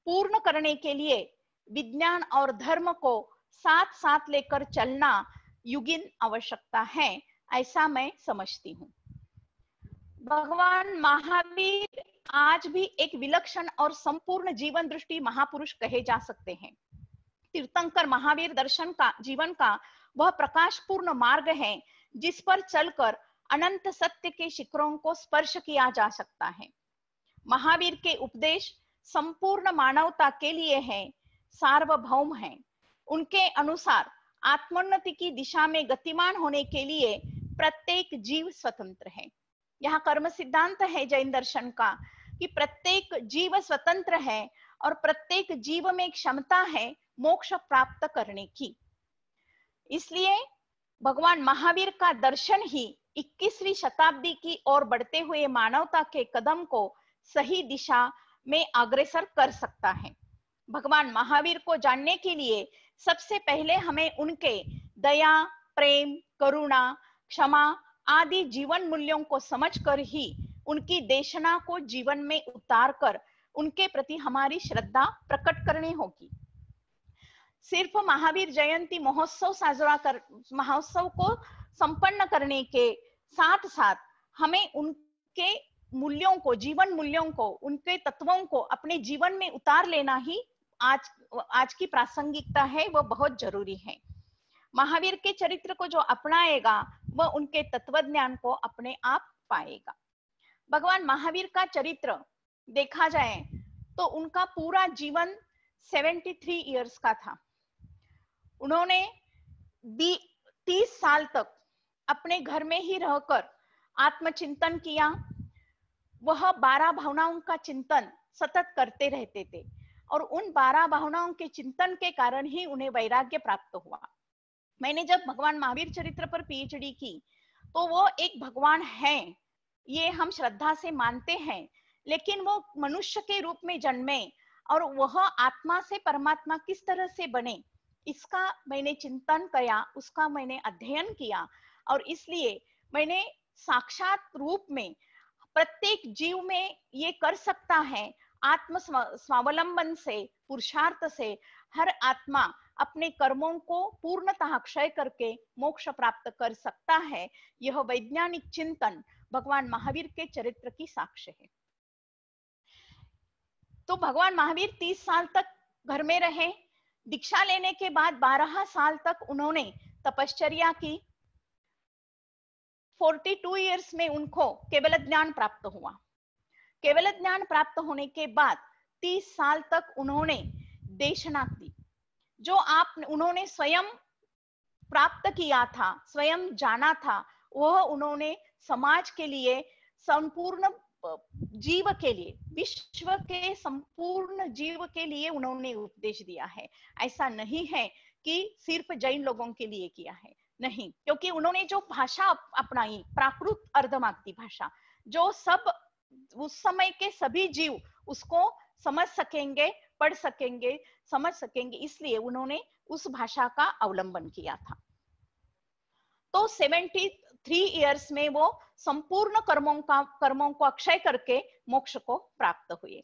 पूर्ण करने के लिए विज्ञान और धर्म को साथ साथ लेकर चलना युगीन आवश्यकता है, ऐसा मैं समझती हूँ। भगवान महावीर आज भी एक विलक्षण और संपूर्ण जीवन दृष्टि महापुरुष कहे जा सकते हैं। तीर्थंकर महावीर दर्शन का जीवन का वह प्रकाशपूर्ण मार्ग है जिस पर चलकर अनंत सत्य के शिखरों को स्पर्श किया जा सकता है। महावीर के उपदेश संपूर्ण मानवता के लिए है, सार्वभौम है। उनके अनुसार आत्मोन्नति की दिशा में गतिमान होने के लिए प्रत्येक जीव स्वतंत्र है। यह कर्म सिद्धांत है जैन दर्शन का कि प्रत्येक जीव स्वतंत्र है और प्रत्येक जीव में क्षमता है मोक्ष प्राप्त करने की। इसलिए भगवान महावीर का दर्शन ही 21वीं शताब्दी की ओर बढ़ते हुए मानवता के कदम को सही दिशा में अग्रसर कर सकता है। भगवान महावीर को जानने के लिए सबसे पहले हमें उनके दया, प्रेम, करुणा, क्षमा आदि जीवन मूल्यों को समझकर ही उनकी देशना को जीवन में उतारकर उनके प्रति हमारी श्रद्धा प्रकट करनी होगी। सिर्फ महावीर जयंती महोत्सव को संपन्न करने के साथ साथ हमें उनके मूल्यों को, जीवन मूल्यों को, उनके तत्वों को अपने जीवन में उतार लेना ही आज की प्रासंगिकता है, वह बहुत जरूरी है। महावीर के चरित्र को जो अपनाएगा वह उनके तत्वज्ञान को अपने आप पाएगा। भगवान महावीर का चरित्र देखा जाए तो उनका पूरा जीवन 73 इयर्स का था। उन्होंने 30 साल तक अपने घर में ही रहकर आत्मचिंतन किया। वह 12 भावनाओं का चिंतन सतत करते रहते थे और उन 12 भावनाओं के चिंतन के कारण ही उन्हें वैराग्य प्राप्त हुआ। मैंने जब भगवान महावीर चरित्र पर पीएचडी की तो वो एक भगवान है, ये हम श्रद्धा से मानते हैं, लेकिन वो मनुष्य के रूप में जन्मे और वह आत्मा से परमात्मा किस तरह से बने, इसका मैंने चिंतन किया, उसका मैंने अध्ययन किया और इसलिए मैंने साक्षात रूप में प्रत्येक जीव में ये कर सकता है। आत्म स्वावलंबन से, पुरुषार्थ से हर आत्मा अपने कर्मों को पूर्णतः क्षय करके मोक्ष प्राप्त कर सकता है। यह वैज्ञानिक चिंतन भगवान महावीर के चरित्र की साक्ष्य है। तो भगवान महावीर 30 साल तक घर में रहे। दीक्षा लेने के बाद 12 साल तक उन्होंने तपश्चर्या की। 42 इयर्स में उनको केवल ज्ञान प्राप्त हुआ। केवल ज्ञान प्राप्त होने के बाद 30 साल तक उन्होंने देशना की। जो उन्होंने स्वयं प्राप्त किया था, स्वयं जाना था, वह उन्होंने समाज के लिए, संपूर्ण जीव के लिए, विश्व के संपूर्ण जीव के लिए उन्होंने उपदेश दिया है। ऐसा नहीं है कि सिर्फ जैन लोगों के लिए किया है, नहीं, क्योंकि उन्होंने जो भाषा अपनाई, प्राकृत अर्धमागधी भाषा, जो सब उस समय के सभी जीव उसको समझ सकेंगे, पढ़ सकेंगे, समझ सकेंगे, इसलिए उन्होंने उस भाषा का अवलंबन किया था। तो 73 इयर्स में वो संपूर्ण कर्मों को अक्षय करके मोक्ष को प्राप्त हुए।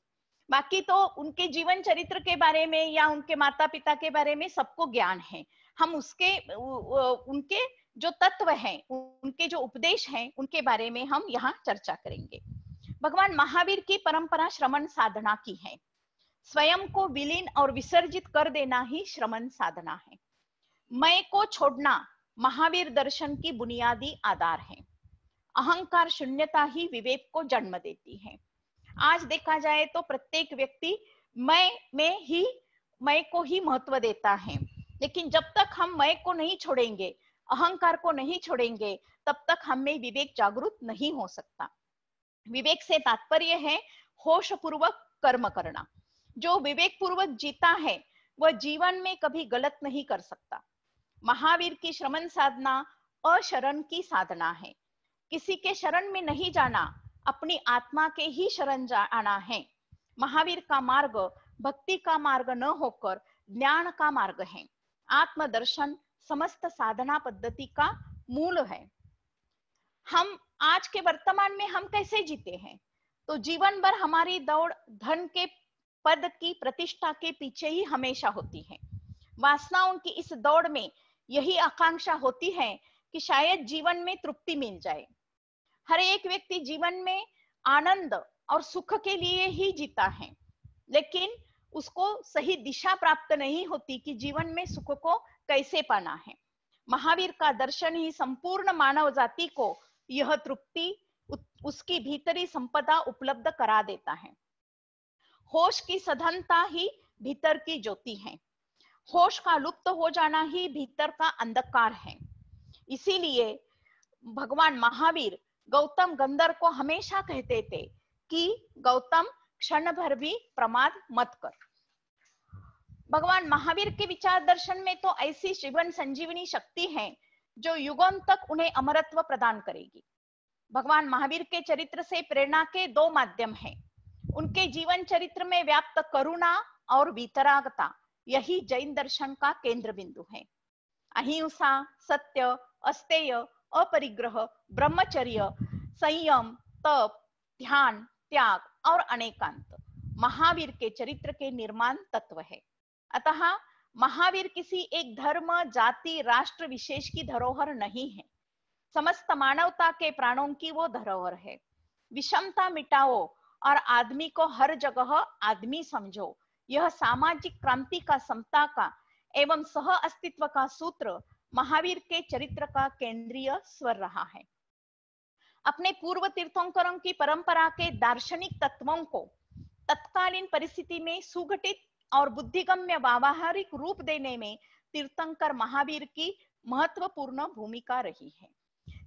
बाकी तो उनके जीवन चरित्र के बारे में या उनके माता पिता के बारे में सबको ज्ञान है। हम उनके जो तत्व हैं, उनके जो उपदेश हैं, उनके बारे में हम यहाँ चर्चा करेंगे। भगवान महावीर की परंपरा श्रमण साधना की है। स्वयं को विलीन और विसर्जित कर देना ही श्रमण साधना है। मैं को छोड़ना महावीर दर्शन की बुनियादी आधार है। अहंकार शून्यता ही विवेक को जन्म देती है। आज देखा जाए तो प्रत्येक व्यक्ति मैं को ही महत्व देता है, लेकिन जब तक हम मैं को नहीं छोड़ेंगे, अहंकार को नहीं छोड़ेंगे, तब तक हमें विवेक जागृत नहीं हो सकता। विवेक से तात्पर्य है होश पूर्वक कर्म करना। जो विवेक पूर्वक जीता है वह जीवन में कभी गलत नहीं कर सकता। महावीर की श्रमण साधना अशरण की साधना है। किसी के शरण में नहीं जाना, अपनी आत्मा के ही शरण जाना है। महावीर का मार्ग भक्ति का मार्ग न होकर ज्ञान का मार्ग है। आत्मदर्शन समस्त साधना पद्धति का मूल है। हम आज के वर्तमान में हम कैसे जीते हैं? तो जीवन भर हमारी दौड़ धन के पद की, प्रतिष्ठा के पीछे ही हमेशा होती है। वासनाओं की इस दौड़ में यही आकांक्षा होती है कि शायद जीवन में तृप्ति मिल जाए। हर एक व्यक्ति जीवन में आनंद और सुख के लिए ही जीता है, लेकिन उसको सही दिशा प्राप्त नहीं होती कि जीवन में सुख को कैसे पाना है। महावीर का दर्शन ही संपूर्ण मानव जाति को यह तृप्ति, उसकी भीतरी संपदा उपलब्ध करा देता है। होश की सधनता ही भीतर की ज्योति है। होश का लुप्त हो जाना ही भीतर का अंधकार है। इसीलिए भगवान महावीर गौतम गंधर्व को हमेशा कहते थे कि गौतम क्षण भर भी प्रमाद मत कर। भगवान महावीर के विचार दर्शन में तो ऐसी जीवन संजीवनी शक्ति है जो युगों तक उन्हें अमरत्व प्रदान करेगी। भगवान महावीर के चरित्र से प्रेरणा के दो माध्यम हैं। उनके जीवन चरित्र में व्याप्त करुणा और वीतरागता, यही जैन दर्शन का केंद्र बिंदु है। अहिंसा, सत्य, अस्तेय, अपरिग्रह, ब्रह्मचर्य, संयम, तप, ध्यान, त्याग और अनेकांत महावीर के चरित्र के निर्माण तत्व है। अतः महावीर किसी एक धर्म, जाति, राष्ट्र विशेष की धरोहर नहीं है, समस्त मानवता के प्राणों की वो धरोहर है। विषमता मिटाओ और आदमी को हर जगह आदमी समझो, यह सामाजिक क्रांति का, समता का एवं सह अस्तित्व का सूत्र महावीर के चरित्र का केंद्रीय स्वर रहा है। अपने पूर्व तीर्थंकरों की परंपरा के दार्शनिक तत्वों को तत्कालीन परिस्थिति में सुगठित और बुद्धिगम्य व्यावहारिक रूप देने में तीर्थंकर महावीर की महत्वपूर्ण भूमिका रही है।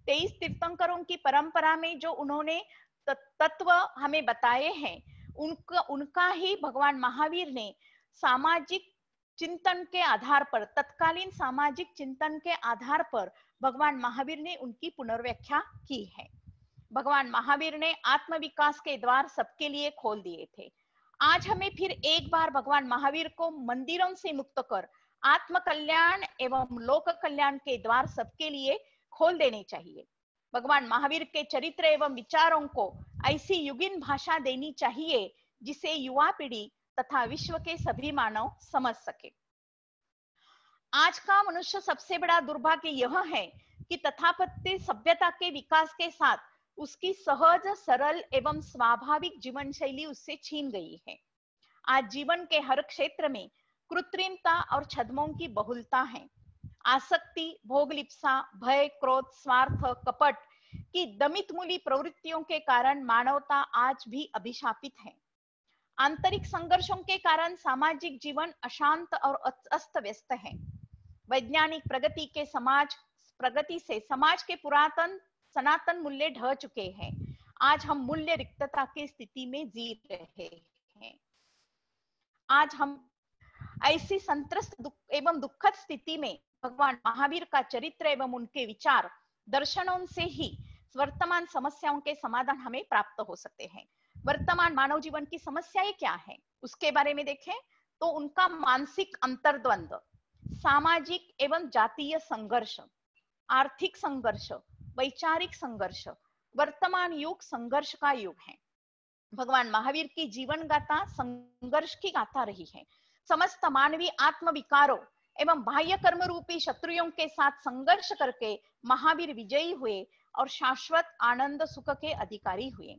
23 तीर्थंकरों की परंपरा में जो उन्होंने तत्व हमें बताए हैं, उनका ही भगवान महावीर ने सामाजिक चिंतन के आधार पर, तत्कालीन सामाजिक चिंतन के आधार पर भगवान महावीर ने उनकी पुनर्व्याख्या की है। भगवान महावीर ने आत्मविकास के द्वार सबके लिए खोल दिए थे। आज हमें फिर एक बार भगवान महावीर को मंदिरों से मुक्त कर आत्म कल्याण एवं लोक कल्याण के द्वार सबके लिए खोल देने चाहिए। भगवान महावीर के चरित्र एवं विचारों को ऐसी युगीन भाषा देनी चाहिए जिसे युवा पीढ़ी तथा विश्व के सभी मानव समझ सके। आज का मनुष्य सबसे बड़ा दुर्भाग्य यह है कि तथाकथित सभ्यता के विकास के साथ उसकी सहज, सरल एवं स्वाभाविक जीवन शैली उससे छीन गई है। आज जीवन के हर क्षेत्र में कृत्रिमता और छद्मों की बहुलता है। आसक्ति, भोगलिप्सा, भय, क्रोध, स्वार्थ, कपट की दमित मूली प्रवृत्तियों के कारण मानवता आज भी अभिशापित है। आंतरिक संघर्षों के कारण सामाजिक जीवन अशांत और अस्त व्यस्त है। वैज्ञानिक प्रगति से समाज के पुरातन सनातन मूल्य ढह चुके हैं। आज हम मूल्य रिक्तता की स्थिति में जी रहे हैं। आज हम ऐसी संत्रस्त एवं दुखद स्थिति में भगवान महावीर का चरित्र एवं उनके विचार दर्शनों से ही वर्तमान समस्याओं के समाधान हमें प्राप्त हो सकते हैं। वर्तमान मानव जीवन की समस्याएं क्या है उसके बारे में देखें तो उनका मानसिक अंतर्द्वंद, सामाजिक एवं जातीय संघर्ष, आर्थिक संघर्ष, वैचारिक संघर्ष, वर्तमान युग संघर्ष का युग है। भगवान महावीर की जीवन गाथा संघर्ष की गाथा रही है। समस्त मानवीय आत्म विकारों एवं बाह्य कर्म रूपी शत्रुओं के साथ संघर्ष करके महावीर विजयी हुए और शाश्वत आनंद सुख के अधिकारी हुए।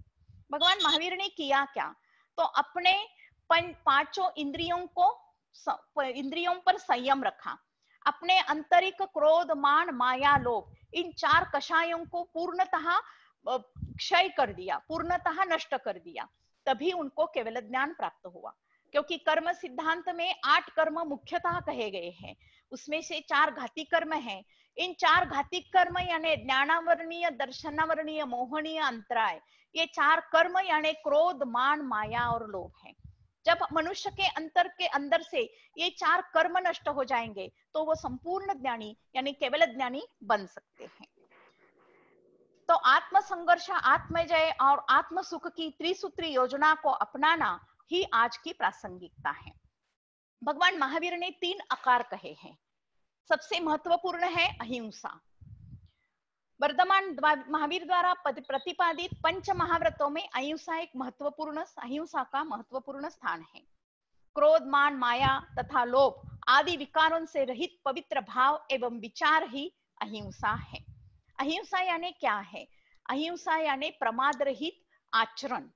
भगवान महावीर ने किया क्या? तो अपने पांचों इंद्रियों पर संयम रखा। अपने आंतरिक क्रोध, मान, माया, लोभ, इन चार कषायों को पूर्णतः क्षय कर दिया, पूर्णतः नष्ट कर दिया। तभी उनको केवल ज्ञान प्राप्त हुआ। क्योंकि कर्म सिद्धांत में 8 कर्म मुख्यतः कहे गए हैं, उसमें से 4 घाती कर्म हैं। इन 4 घाती कर्म यानी ज्ञानावरणीय, दर्शनावरणीय, मोहनीय, अंतराय, ये 4 कर्म यानी क्रोध, मान, माया और लोभ है। जब मनुष्य के अंदर से ये 4 कर्म नष्ट हो जाएंगे तो वो संपूर्ण ज्ञानी यानी केवल ज्ञानी बन सकते हैं। तो आत्म संघर्ष, आत्मजय और आत्म सुख की त्रिसूत्री योजना को अपनाना ही आज की प्रासंगिकता है। भगवान महावीर ने 3 आकार कहे हैं। सबसे महत्वपूर्ण है अहिंसा। वर्तमान महावीर द्वारा प्रतिपादित 5 महाव्रतों में अहिंसा का महत्वपूर्ण स्थान है। क्रोध, मान, माया तथा लोभ आदि विकारों से रहित पवित्र भाव एवं विचार ही अहिंसा है। अहिंसा यानी क्या है? अहिंसा यानी प्रमाद रहित आचरण।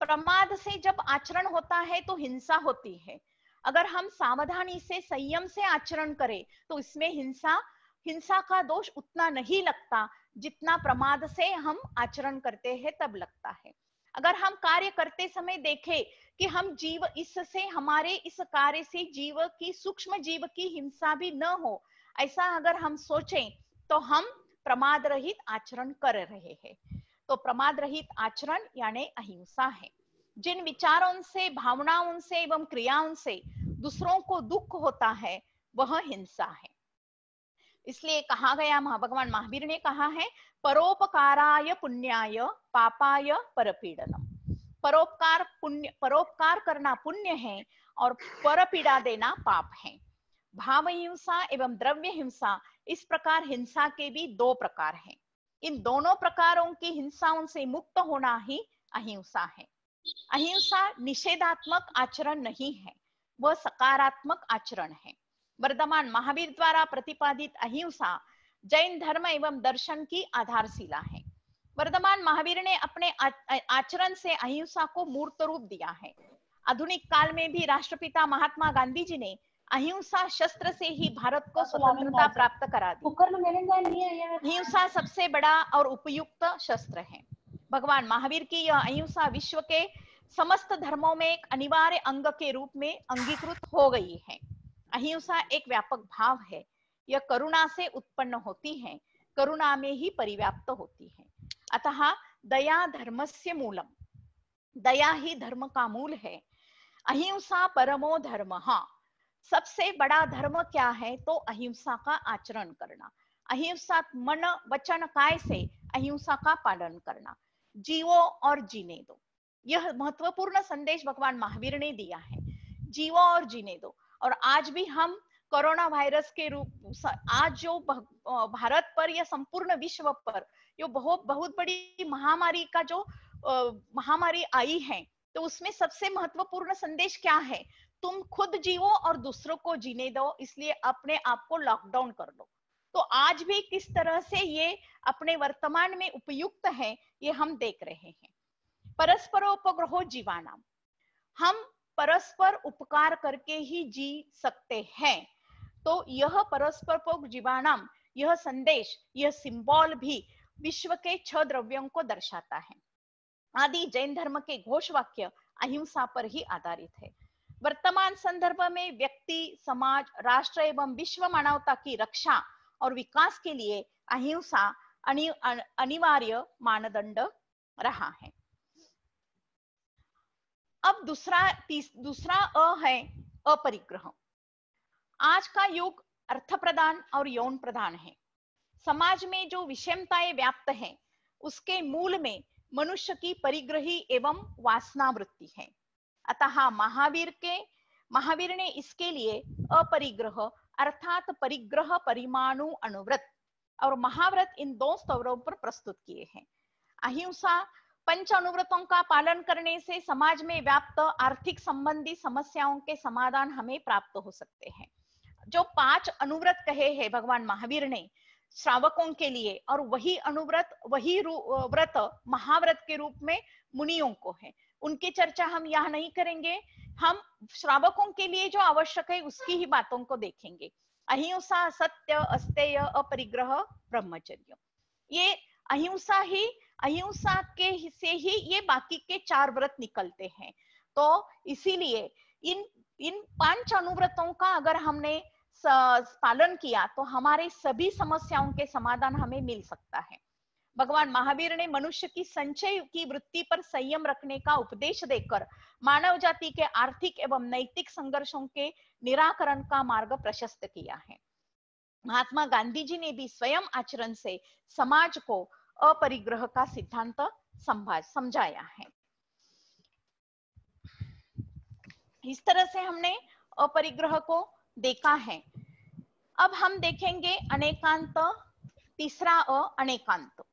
प्रमाद से जब आचरण होता है तो हिंसा होती है। अगर हम सावधानी से, संयम से आचरण करें तो इसमें हिंसा का दोष उतना नहीं लगता जितना प्रमाद से हम आचरण करते हैं तब लगता है। अगर हम कार्य करते समय देखें कि हम जीव, इससे हमारे इस कार्य से जीव की, सूक्ष्म जीव की हिंसा भी न हो, ऐसा अगर हम सोचें तो हम प्रमाद रहित आचरण कर रहे हैं। तो प्रमाद रहित आचरण यानी अहिंसा है। जिन विचारों से, भावनाओं से एवं क्रियाओं से दूसरों को दुख होता है वह हिंसा है। इसलिए कहा गया, भगवान महावीर ने कहा है, परोपकाराय पुण्याय पापाय परपीड़नम। परोपकार करना पुण्य है और परपीड़ा देना पाप है। भाव हिंसा एवं द्रव्य हिंसा, इस प्रकार हिंसा के भी दो प्रकार हैं। इन दोनों प्रकारों की हिंसाओं से मुक्त होना ही अहिंसा है। अहिंसा निषेधात्मक आचरण नहीं है, वह सकारात्मक आचरण है। वर्तमान महावीर द्वारा प्रतिपादित अहिंसा जैन धर्म एवं दर्शन की आधारशिला है। वर्तमान महावीर ने अपने आचरण से अहिंसा को मूर्त रूप दिया है। आधुनिक काल में भी राष्ट्रपिता महात्मा गांधी जी ने अहिंसा शस्त्र से ही भारत को स्वतंत्रता प्राप्त करा दी। अहिंसा सबसे बड़ा और उपयुक्त शस्त्र है। भगवान महावीर की यह अहिंसा विश्व के समस्त धर्मों में एक अनिवार्य अंग के रूप में अंगीकृत हो गई है। अहिंसा एक व्यापक भाव है। यह करुणा से उत्पन्न होती है, करुणा में ही परिव्याप्त होती है। अतः दया धर्मस्य मूलम, दया ही धर्म का मूल है। अहिंसा परमो धर्मः, सबसे बड़ा धर्म क्या है? तो अहिंसा का आचरण करना। अहिंसा मन वचन काय से अहिंसा का पालन करना। जीवो और जीने दो, यह महत्वपूर्ण संदेश भगवान महावीर ने दिया है। जीवो और जीने दो। और आज भी हम कोरोना वायरस के रूप, आज जो भारत पर या संपूर्ण विश्व पर जो बहुत बड़ी महामारी का जो महामारी आई है, तो उसमें सबसे महत्वपूर्ण संदेश क्या है? तुम खुद जीवो और दूसरों को जीने दो, इसलिए अपने आप को लॉकडाउन कर लो। तो आज भी किस तरह से ये अपने वर्तमान में उपयुक्त है, ये हम देख रहे हैं। परस्परोपग्रहो जीवानाम, हम परस्पर उपकार करके ही जी सकते हैं। तो यह परस्पर जीवानाम, यह संदेश, यह सिंबल भी विश्व के 6 द्रव्यों को दर्शाता है। आदि जैन धर्म के घोष वाक्य अहिंसा पर ही आधारित है। वर्तमान संदर्भ में व्यक्ति, समाज, राष्ट्र एवं विश्व मानवता की रक्षा और विकास के लिए अहिंसा अनिवार्य मानदंड रहा है। अब दूसरा अ है अपरिग्रह। आज का युग अर्थ प्रधान और यौन प्रधान है। समाज में जो विषमताएं व्याप्त हैं, उसके मूल में मनुष्य की परिग्रही एवं वासना वृत्ति है। अतः महावीर ने इसके लिए अपरिग्रह अर्थात परिग्रह, परिमाणु, अनुव्रत और महाव्रत, इन 2 स्तरों पर प्रस्तुत किए हैं। अहिंसा पंच अनुव्रतों का पालन करने से समाज में व्याप्त आर्थिक संबंधी समस्याओं के समाधान हमें प्राप्त हो सकते हैं। जो 5 अनुव्रत कहे हैं भगवान महावीर ने श्रावकों के लिए, और वही अनुव्रत, वही व्रत महाव्रत के रूप में मुनियों को है। उनकी चर्चा हम यहाँ नहीं करेंगे। हम श्रावकों के लिए जो आवश्यक है उसकी ही बातों को देखेंगे। अहिंसा, सत्य, अस्तेय, अपरिग्रह, ब्रह्मचर्य, ये अहिंसा के से ही ये बाकी के 4 व्रत निकलते हैं। तो इसीलिए इन 5 अनुव्रतों का अगर हमने पालन किया तो हमारे सभी समस्याओं के समाधान हमें मिल सकता है। भगवान महावीर ने मनुष्य की संचय की वृत्ति पर संयम रखने का उपदेश देकर मानव जाति के आर्थिक एवं नैतिक संघर्षों के निराकरण का मार्ग प्रशस्त किया है। महात्मा गांधी जी ने भी स्वयं आचरण से समाज को अपरिग्रह का सिद्धांत समझाया है। इस तरह से हमने अपरिग्रह को देखा है। अब हम देखेंगे अनेकांत, तीसरा अनेकांत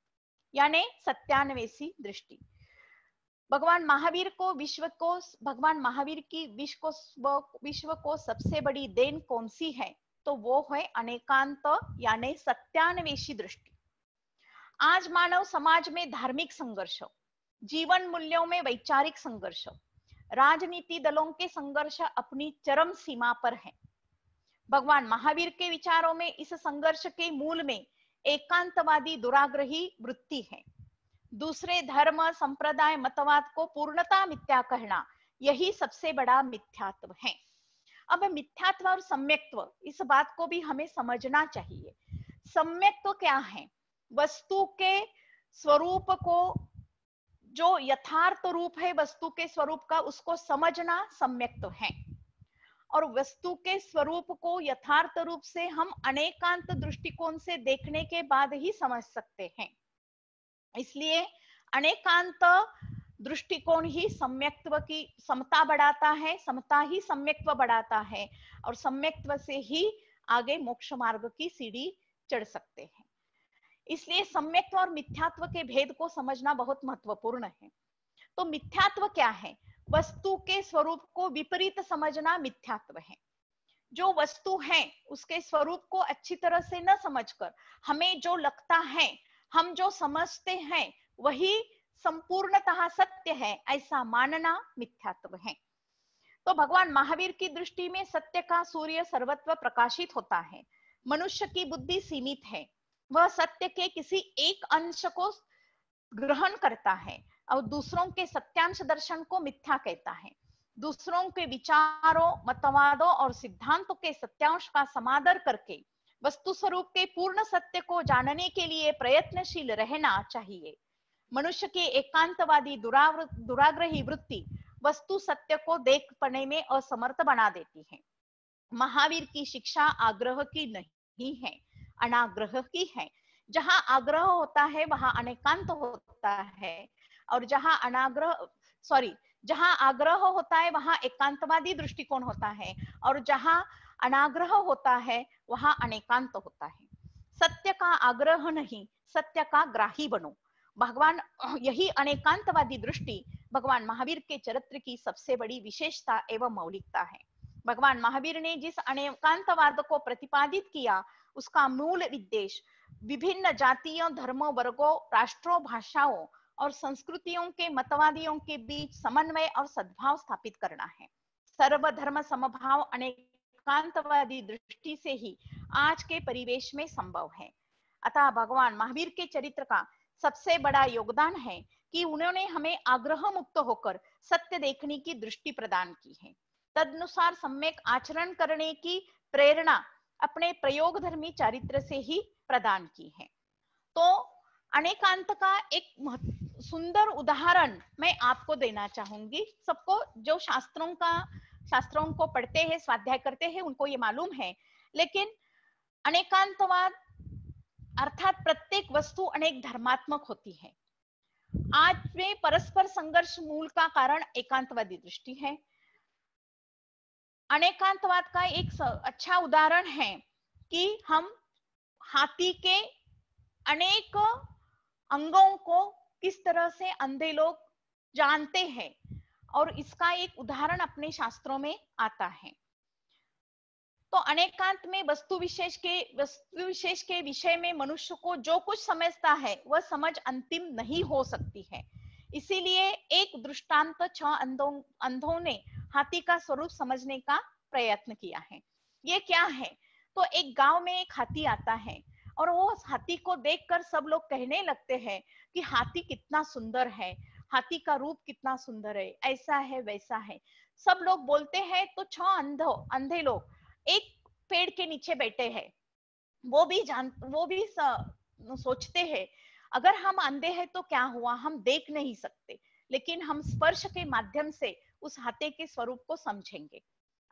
यानी सत्यान्वेषी दृष्टि। भगवान महावीर की विश्व को सबसे बड़ी देन कौन सी है? तो वो है अनेकांत यानी सत्यान्वेषी दृष्टि। आज मानव समाज में धार्मिक संघर्ष, जीवन मूल्यों में वैचारिक संघर्ष, राजनीति दलों के संघर्ष अपनी चरम सीमा पर है। भगवान महावीर के विचारों में इस संघर्ष के मूल में एकांतवादी दुराग्रही वृत्ति है। दूसरे धर्म, संप्रदाय, मतवाद को पूर्णता मिथ्या कहना, यही सबसे बड़ा मिथ्यात्व है। अब मिथ्यात्व और सम्यक्त्व, इस बात को भी हमें समझना चाहिए। सम्यक्त्व क्या है? वस्तु के स्वरूप को, जो यथार्थ रूप है वस्तु के स्वरूप का, उसको समझना सम्यक्त्व है। और वस्तु के स्वरूप को यथार्थ रूप से हम अनेकांत दृष्टिकोण से देखने के बाद ही समझ सकते हैं। इसलिए अनेकांत दृष्टिकोण ही सम्यक्त्व की समता बढ़ाता है, समता ही सम्यक्त्व बढ़ाता है, और सम्यक्त्व से ही आगे मोक्ष मार्ग की सीढ़ी चढ़ सकते हैं। इसलिए सम्यक्त्व और मिथ्यात्व के भेद को समझना बहुत महत्वपूर्ण है। तो मिथ्यात्व क्या है? वस्तु के स्वरूप को विपरीत समझना मिथ्यात्व है। जो वस्तु है उसके स्वरूप को अच्छी तरह से न समझकर हमें जो लगता है, हम जो समझते हैं वही संपूर्णतः सत्य है, ऐसा मानना मिथ्यात्व है। तो भगवान महावीर की दृष्टि में सत्य का सूर्य सर्वत्र प्रकाशित होता है। मनुष्य की बुद्धि सीमित है, वह सत्य के किसी एक अंश को ग्रहण करता है और दूसरों के सत्यांश दर्शन को मिथ्या कहता है। दूसरों के विचारों, मतवादों और सिद्धांतों के सत्यांश का समादर करके वस्तु स्वरूप के पूर्ण सत्य को जानने के लिए प्रयत्नशील रहना चाहिए। मनुष्य की एकांतवादी दुराग्रही वृत्ति वस्तु सत्य को देख पाने में असमर्थ बना देती है। महावीर की शिक्षा आग्रह की नहीं है, अनाग्रह की है। जहां आग्रह होता है वहां अनेकांत होता है, और जहां आग्रह होता है वहां एकांतवादी दृष्टिकोण होता है, और जहां अनाग्रह होता है वहां अनेकांत होता है। सत्य का आग्रह नहीं, सत्य का ग्राही बनो। भगवान यही अनेकांतवादी दृष्टि भगवान महावीर के चरित्र की सबसे बड़ी विशेषता एवं मौलिकता है। भगवान महावीर ने जिस अनेकांतवाद को प्रतिपादित किया, उसका मूल उद्देश्य विभिन्न जातियों, धर्मों, वर्गों, राष्ट्रों, भाषाओं और संस्कृतियों के मतवादियों के बीच समन्वय और सद्भाव स्थापित करना है। सर्वधर्म समभाव अनेकांतवादी दृष्टि से ही आज के परिवेश में संभव है। अतः भगवान महावीर के चरित्र का सबसे बड़ा योगदान है कि उन्होंने हमें आग्रह मुक्त होकर सत्य देखने की दृष्टि प्रदान की है। तदनुसार सम्यक आचरण करने की प्रेरणा अपने प्रयोग धर्मी चारित्र से ही प्रदान की है। तो अनेकांत का एक सुंदर उदाहरण मैं आपको देना चाहूंगी। सबको जो शास्त्रों को पढ़ते हैं, स्वाध्याय करते हैं, उनको ये मालूम है। लेकिन अनेकांतवाद अर्थात प्रत्येक वस्तु अनेक धर्मात्मक होती है। आज में परस्पर संघर्ष मूल का कारण एकांतवादी दृष्टि है। अनेकांतवाद का एक अच्छा उदाहरण है कि हम हाथी के अनेक अंगों को किस तरह से अंधे लोग जानते हैं, और इसका एक उदाहरण अपने शास्त्रों में आता है। तो अनेकांत में वस्तु विशेष के विषय में मनुष्य को जो कुछ समझता है वह समझ अंतिम नहीं हो सकती है। इसीलिए एक दृष्टांत 6 अंधों ने हाथी का स्वरूप समझने का प्रयत्न किया है। ये क्या है? तो एक गांव में एक हाथी आता है, और वो हाथी को देखकर सब लोग कहने लगते हैं कि हाथी कितना सुंदर है, हाथी का रूप कितना सुंदर है, ऐसा है वैसा है। सब लोग बोलते हैं। तो 6 अंधे लोग एक पेड़ के नीचे बैठे हैं। वो भी सोचते हैं, अगर हम अंधे हैं तो क्या हुआ, हम देख नहीं सकते, लेकिन हम स्पर्श के माध्यम से उस हाथी के स्वरूप को समझेंगे,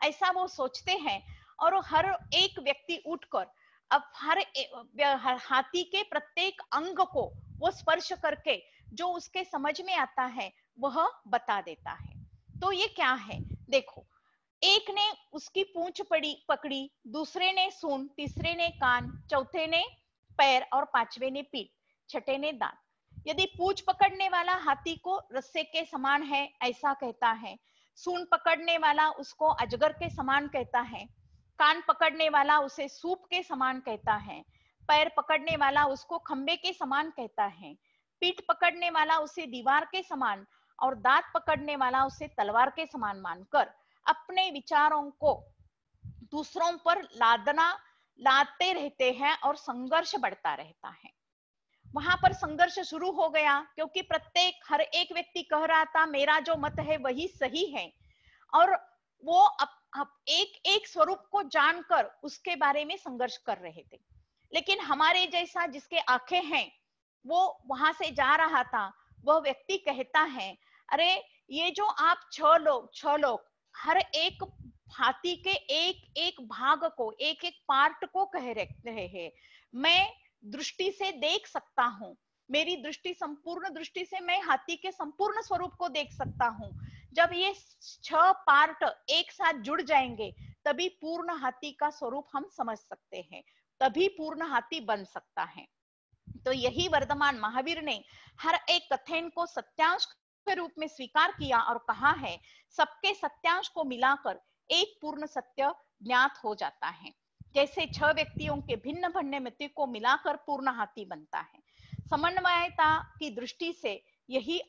ऐसा वो सोचते हैं। और हर एक व्यक्ति उठकर अब हर हाथी के प्रत्येक अंग को वो स्पर्श करके जो उसके समझ में आता है वह बता देता है। तो ये क्या है? देखो, एक ने उसकी पूंछ पकड़ी, दूसरे ने सूंड, तीसरे ने कान, चौथे ने पैर और पांचवे ने पीठ, छठे ने दांत। यदि पूंछ पकड़ने वाला हाथी को रस्से के समान है ऐसा कहता है, सूंड पकड़ने वाला उसको अजगर के समान कहता है, कान पकड़ने वाला उसे सूप के समान कहता है, पैर पकड़ने वाला उसको खंबे के समान कहता है, पीठ पकड़ने वाला उसे दीवार के समान और दांत पकड़ने वाला उसे तलवार के समान मानकर अपने विचारों को दूसरों पर लादते रहते हैं और संघर्ष बढ़ता रहता है। वहां पर संघर्ष शुरू हो गया क्योंकि हर एक व्यक्ति कह रहा था मेरा जो मत है वही सही है, और वो एक एक स्वरूप को जानकर उसके बारे में संघर्ष कर रहे थे। लेकिन हमारे जैसा जिसके आंखें हैं वो वहां से जा रहा था, वह व्यक्ति कहता है अरे ये जो आप छह लोग हर एक हाथी के एक एक भाग को, एक एक पार्ट को कह रहे हैं, मैं दृष्टि से देख सकता हूँ, मेरी दृष्टि संपूर्ण दृष्टि से मैं हाथी के संपूर्ण स्वरूप को देख सकता हूँ। जब ये 6 पार्ट एक साथ जुड़ जाएंगे तभी पूर्ण हाथी का स्वरूप हम समझ सकते हैं, तभी पूर्ण हाथी बन सकता है। तो यही वर्तमान महावीर ने हर एक कथन को सत्यांश के रूप में स्वीकार किया और कहा है सबके सत्यांश को मिलाकर एक पूर्ण सत्य ज्ञात हो जाता है। जैसे 6 व्यक्तियों के भिन्न भिन्न मत को मिलाकर पूर्ण हाथी बनता है। समन्वयता की दृष्टि से यही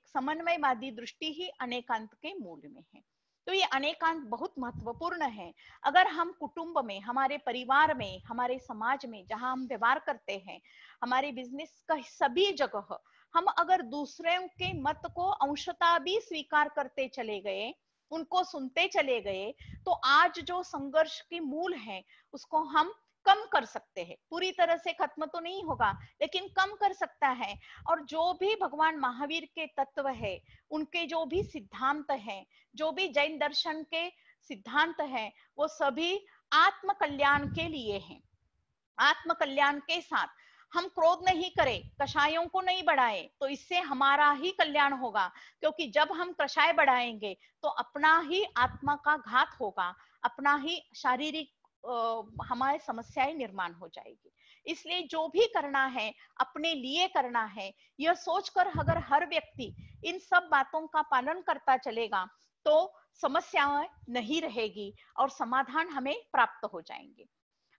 समन्वयवादी दृष्टि ही अनेकांत के मूल में है। तो ये अनेकांत बहुत महत्वपूर्ण है। अगर हम कुटुंब में, हमारे परिवार में, हमारे समाज में जहां हम व्यवहार करते हैं, हमारे बिजनेस का सभी जगह हम अगर दूसरों के मत को अंशतः भी स्वीकार करते चले गए, उनको सुनते चले गए, तो आज जो संघर्ष के मूल है उसको हम कम कर सकते हैं। पूरी तरह से खत्म तो नहीं होगा लेकिन कम कर सकता है। और जो भी भगवान महावीर के तत्व है, उनके जो भी सिद्धांत हैं, जो भी जैन दर्शन के सिद्धांत हैं, वो सभी आत्म कल्याण के लिए हैं। आत्म कल्याण के साथ हम क्रोध नहीं करें, कषायों को नहीं बढ़ाएं, तो इससे हमारा ही कल्याण होगा। क्योंकि जब हम कषाय बढ़ाएंगे तो अपना ही आत्मा का घात होगा, अपना ही शारीरिक हमारे समस्याएं निर्माण हो जाएगी। इसलिए जो भी करना है अपने लिए करना है, यह सोचकर अगर हर व्यक्ति इन सब बातों का पालन करता चलेगा तो समस्याएं नहीं रहेगी और समाधान हमें प्राप्त हो जाएंगे।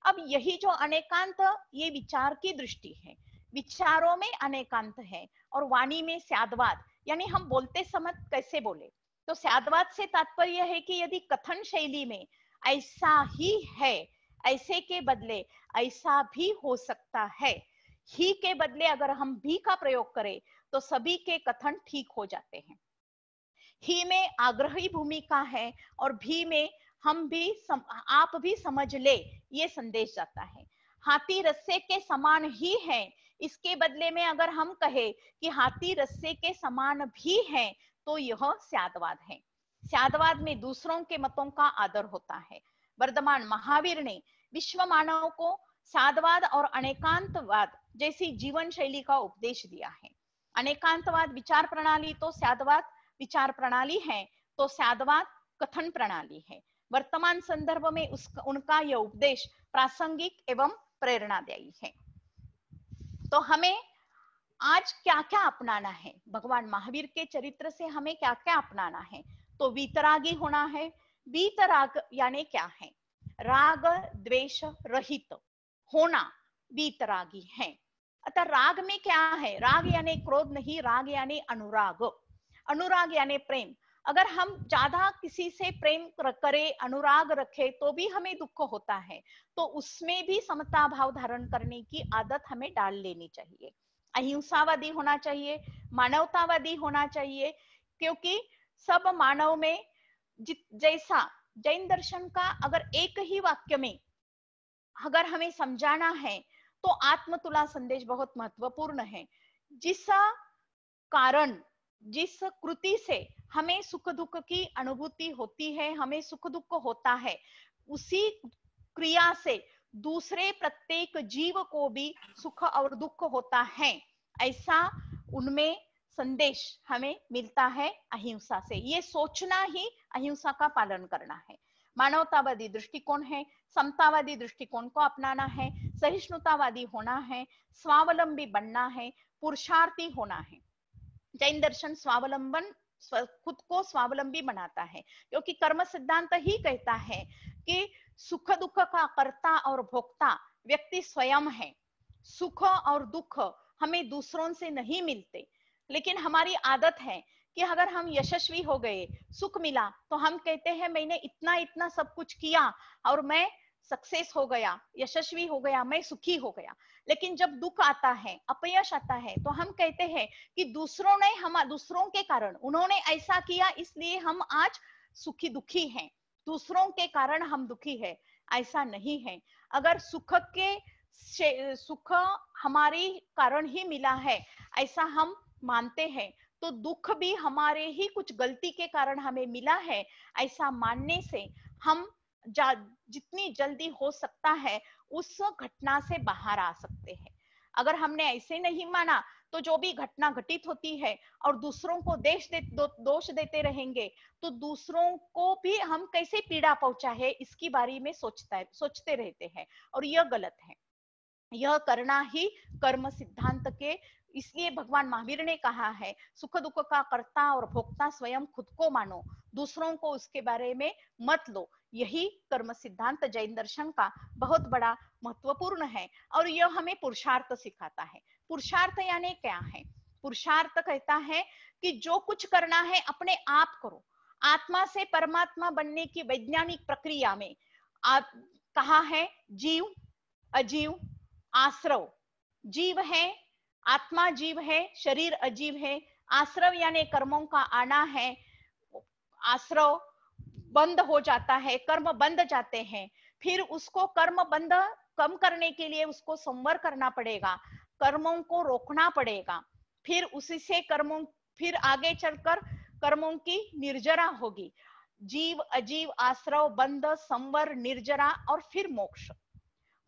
अब यही जो अनेकांत, ये विचार की दृष्टि है। विचारों में अनेकांत है और वाणी में स्यादवाद, यानी हम बोलते समय कैसे बोले। तो स्यादवाद से तात्पर्य है कि यदि कथन शैली में ऐसा ही है, ऐसे के बदले ऐसा भी हो सकता है, ही के बदले अगर हम भी का प्रयोग करें तो सभी के कथन ठीक हो जाते हैं। ही में आग्रही भूमिका है और भी में हम भी आप भी समझ ले, ये संदेश जाता है। हाथी रस्से के समान ही है, इसके बदले में अगर हम कहे कि हाथी रस्से के समान भी है तो यह स्यादवाद है। स्यादवाद में दूसरों के मतों का आदर होता है। वर्तमान महावीर ने विश्व मानव को साधवाद और अनेकांतवाद जैसी जीवन शैली का उपदेश दिया है। अनेकांतवाद विचार प्रणाली तो स्यादवाद विचार प्रणाली है, तो स्यादवाद कथन प्रणाली है। वर्तमान संदर्भ में उनका यह उपदेश प्रासंगिक एवं प्रेरणादायी है। तो हमें आज क्या क्या अपनाना है, भगवान महावीर के चरित्र से हमें क्या क्या अपनाना है। तो वीतरागी होना है। वीतराग यानी क्या है? राग द्वेष रहित होना वीतरागी है। अतः राग में क्या है? राग यानी क्रोध नहीं, राग यानी अनुराग। अनुराग यानी प्रेम। अगर हम ज्यादा किसी से प्रेम करें, अनुराग रखे, तो भी हमें दुख होता है। तो उसमें भी समता भाव धारण करने की आदत हमें डाल लेनी चाहिए। अहिंसावादी होना चाहिए, मानवतावादी होना चाहिए, क्योंकि सब मानव में जैसा जैन दर्शन का अगर एक ही वाक्य में अगर हमें समझाना है तो आत्मतुला संदेश बहुत महत्वपूर्ण है। जिस कारण, जिस कृति से हमें सुख दुख की अनुभूति होती है, हमें सुख दुख होता है, उसी क्रिया से दूसरे प्रत्येक जीव को भी सुख और दुख होता है, ऐसा उनमें संदेश हमें मिलता है अहिंसा से। ये सोचना ही अहिंसा का पालन करना है। मानवतावादी दृष्टिकोण है, समतावादी दृष्टिकोण को अपनाना है, सहिष्णुतावादी होना है, स्वावलंबी बनना है, पुरुषार्थी होना है। जैन दर्शन खुद को स्वावलंबी बनाता है, क्योंकि कर्म सिद्धांत ही कहता है कि सुख दुख का कर्ता और भोक्ता व्यक्ति स्वयं है। सुख और दुख हमें दूसरों से नहीं मिलते, लेकिन हमारी आदत है कि अगर हम यशस्वी हो गए, सुख मिला, तो हम कहते हैं मैंने इतना इतना सब कुछ किया और मैं सक्सेस हो गया, यशस्वी हो गया, मैं सुखी हो गया। लेकिन जब दुख आता है, अपयश आता है, तो हम कहते हैं कि दूसरों के कारण उन्होंने ऐसा किया, इसलिए हम आज सुखी दुखी हैं, दूसरों के कारण हम दुखी है। ऐसा नहीं है। अगर सुख हमारे कारण ही मिला है ऐसा हम मानते हैं, तो दुख भी हमारे ही कुछ गलती के कारण हमें मिला है ऐसा मानने से हम जितनी जल्दी हो सकता है उस घटना से बाहर आ सकते हैं। अगर हमने ऐसे नहीं माना, तो जो भी घटना घटित होती है और दूसरों को दोष देते रहेंगे, तो दूसरों को भी हम कैसे पीड़ा पहुंचा है इसकी बारे में सोचते रहते हैं, और यह गलत है। यह करना ही कर्म सिद्धांत के, इसलिए भगवान महावीर ने कहा है सुख दुख का कर्ता और भोक्ता स्वयं खुद को मानो, दूसरों को उसके बारे में मत लो। यही कर्म सिद्धांत जैन दर्शन का बहुत बड़ा महत्वपूर्ण है, और यह हमें पुरुषार्थ सिखाता है। पुरुषार्थ यानी क्या है? पुरुषार्थ कहता है कि जो कुछ करना है अपने आप करो। आत्मा से परमात्मा बनने की वैज्ञानिक प्रक्रिया में आप कहा है जीव, अजीव, आश्रव। जीव है, आत्मा जीव है, शरीर अजीव है। आश्रव यानी कर्मों का आना है, आश्रव बंद हो जाता है, कर्म बंद जाते हैं। फिर उसको कर्म बंद कम करने के लिए उसको संवर करना पड़ेगा, कर्मों को रोकना पड़ेगा। फिर उसी से फिर आगे चलकर कर्मों की निर्जरा होगी। जीव, अजीव, आश्रव, बंध, संवर, निर्जरा और फिर मोक्ष।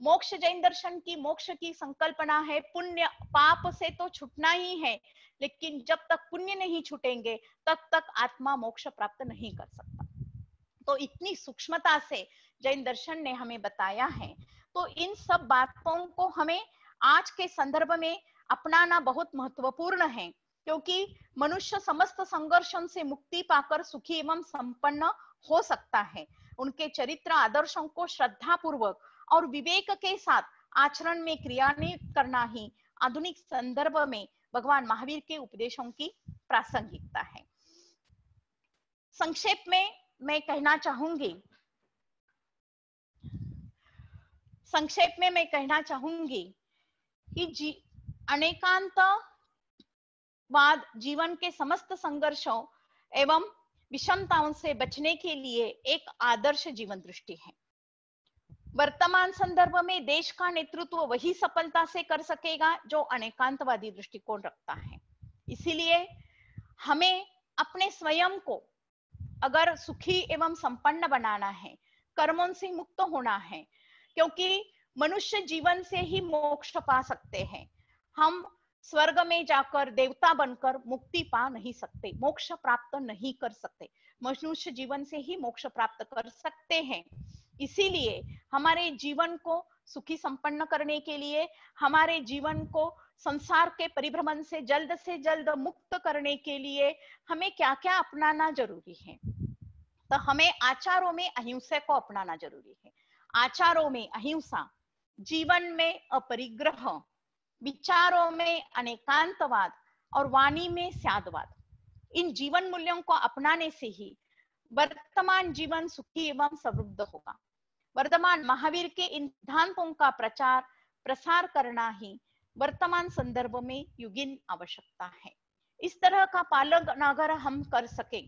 मोक्ष जैन दर्शन की मोक्ष की संकल्पना है पुण्य पाप से तो छूटना ही है, लेकिन जब तक पुण्य नहीं छूटेंगे तब तक आत्मा मोक्ष प्राप्त नहीं कर सकता। तो इतनी सूक्ष्मता से जैन दर्शन ने हमें बताया है। तो इन सब बातों को हमें आज के संदर्भ में अपनाना बहुत महत्वपूर्ण है, क्योंकि मनुष्य समस्त संघर्षों से मुक्ति पाकर सुखी एवं संपन्न हो सकता है। उनके चरित्र आदर्शों को श्रद्धा पूर्वक और विवेक के साथ आचरण में क्रियान्वित करना ही आधुनिक संदर्भ में भगवान महावीर के उपदेशों की प्रासंगिकता है। संक्षेप में मैं कहना चाहूंगी कि अनेकांतवाद जीवन के समस्त संघर्षों एवं विषमताओं से बचने के लिए एक आदर्श जीवन दृष्टि है। वर्तमान संदर्भ में देश का नेतृत्व वही सफलता से कर सकेगा जो अनेकांतवादी दृष्टिकोण रखता है। इसीलिए हमें अपने स्वयं को अगर सुखी एवं संपन्न बनाना है, कर्मों से मुक्त होना है, क्योंकि मनुष्य जीवन से ही मोक्ष पा सकते हैं। हम स्वर्ग में जाकर देवता बनकर मुक्ति पा नहीं सकते, मोक्ष प्राप्त नहीं कर सकते। मनुष्य जीवन से ही मोक्ष प्राप्त कर सकते हैं। इसीलिए हमारे जीवन को सुखी संपन्न करने के लिए, हमारे जीवन को संसार के परिभ्रमण से जल्द मुक्त करने के लिए हमें क्या क्या अपनाना जरूरी है? तो हमें आचारों में अहिंसा को अपनाना जरूरी है। आचारों में अहिंसा, जीवन में अपरिग्रह, विचारों में अनेकांतवाद और वाणी में स्यादवाद। इन जीवन मूल्यों को अपनाने से ही वर्तमान जीवन सुखी एवं समृद्ध होगा। वर्तमान महावीर के इन सिद्धांतों का प्रचार प्रसार करना ही वर्तमान संदर्भ में युगीन आवश्यकता है। इस तरह का पालन अगर हम कर सके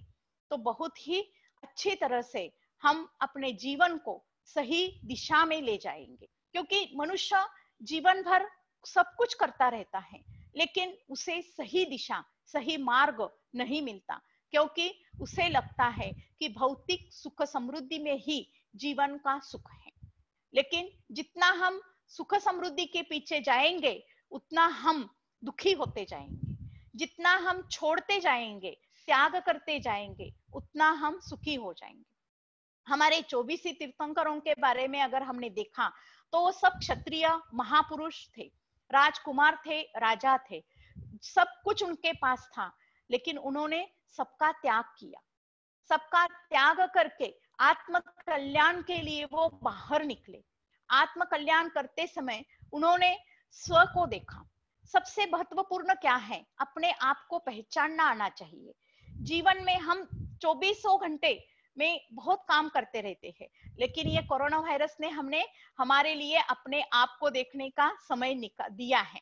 तो बहुत ही अच्छी तरह से हम अपने जीवन को सही दिशा में ले जाएंगे, क्योंकि मनुष्य जीवन भर सब कुछ करता रहता है, लेकिन उसे सही दिशा, सही मार्ग नहीं मिलता, क्योंकि उसे लगता है कि भौतिक सुख समृद्धि में ही जीवन का सुख है। लेकिन जितना हम सुख समृद्धि के पीछे जाएंगे उतना हम दुखी होते जाएंगे, जितना हम छोड़ते जाएंगे, त्याग करते जाएंगे, उतना हम सुखी हो जाएंगे। हमारे 24 तीर्थंकरों के बारे में अगर हमने देखा तो वो सब क्षत्रिय महापुरुष थे, राजकुमार थे, राजा थे। सब कुछ उनके पास था, लेकिन उन्होंने सबका त्याग किया। सबका त्याग करके आत्म कल्याण के लिए वो बाहर निकले। आत्म कल्याण करते समय उन्होंने स्व को देखा। सबसे महत्वपूर्ण क्या है, अपने आप को पहचानना आना चाहिए। जीवन में हम 2400 घंटे में बहुत काम करते रहते हैं, लेकिन ये कोरोना वायरस ने हमने हमारे लिए अपने आप को देखने का समय दिया है।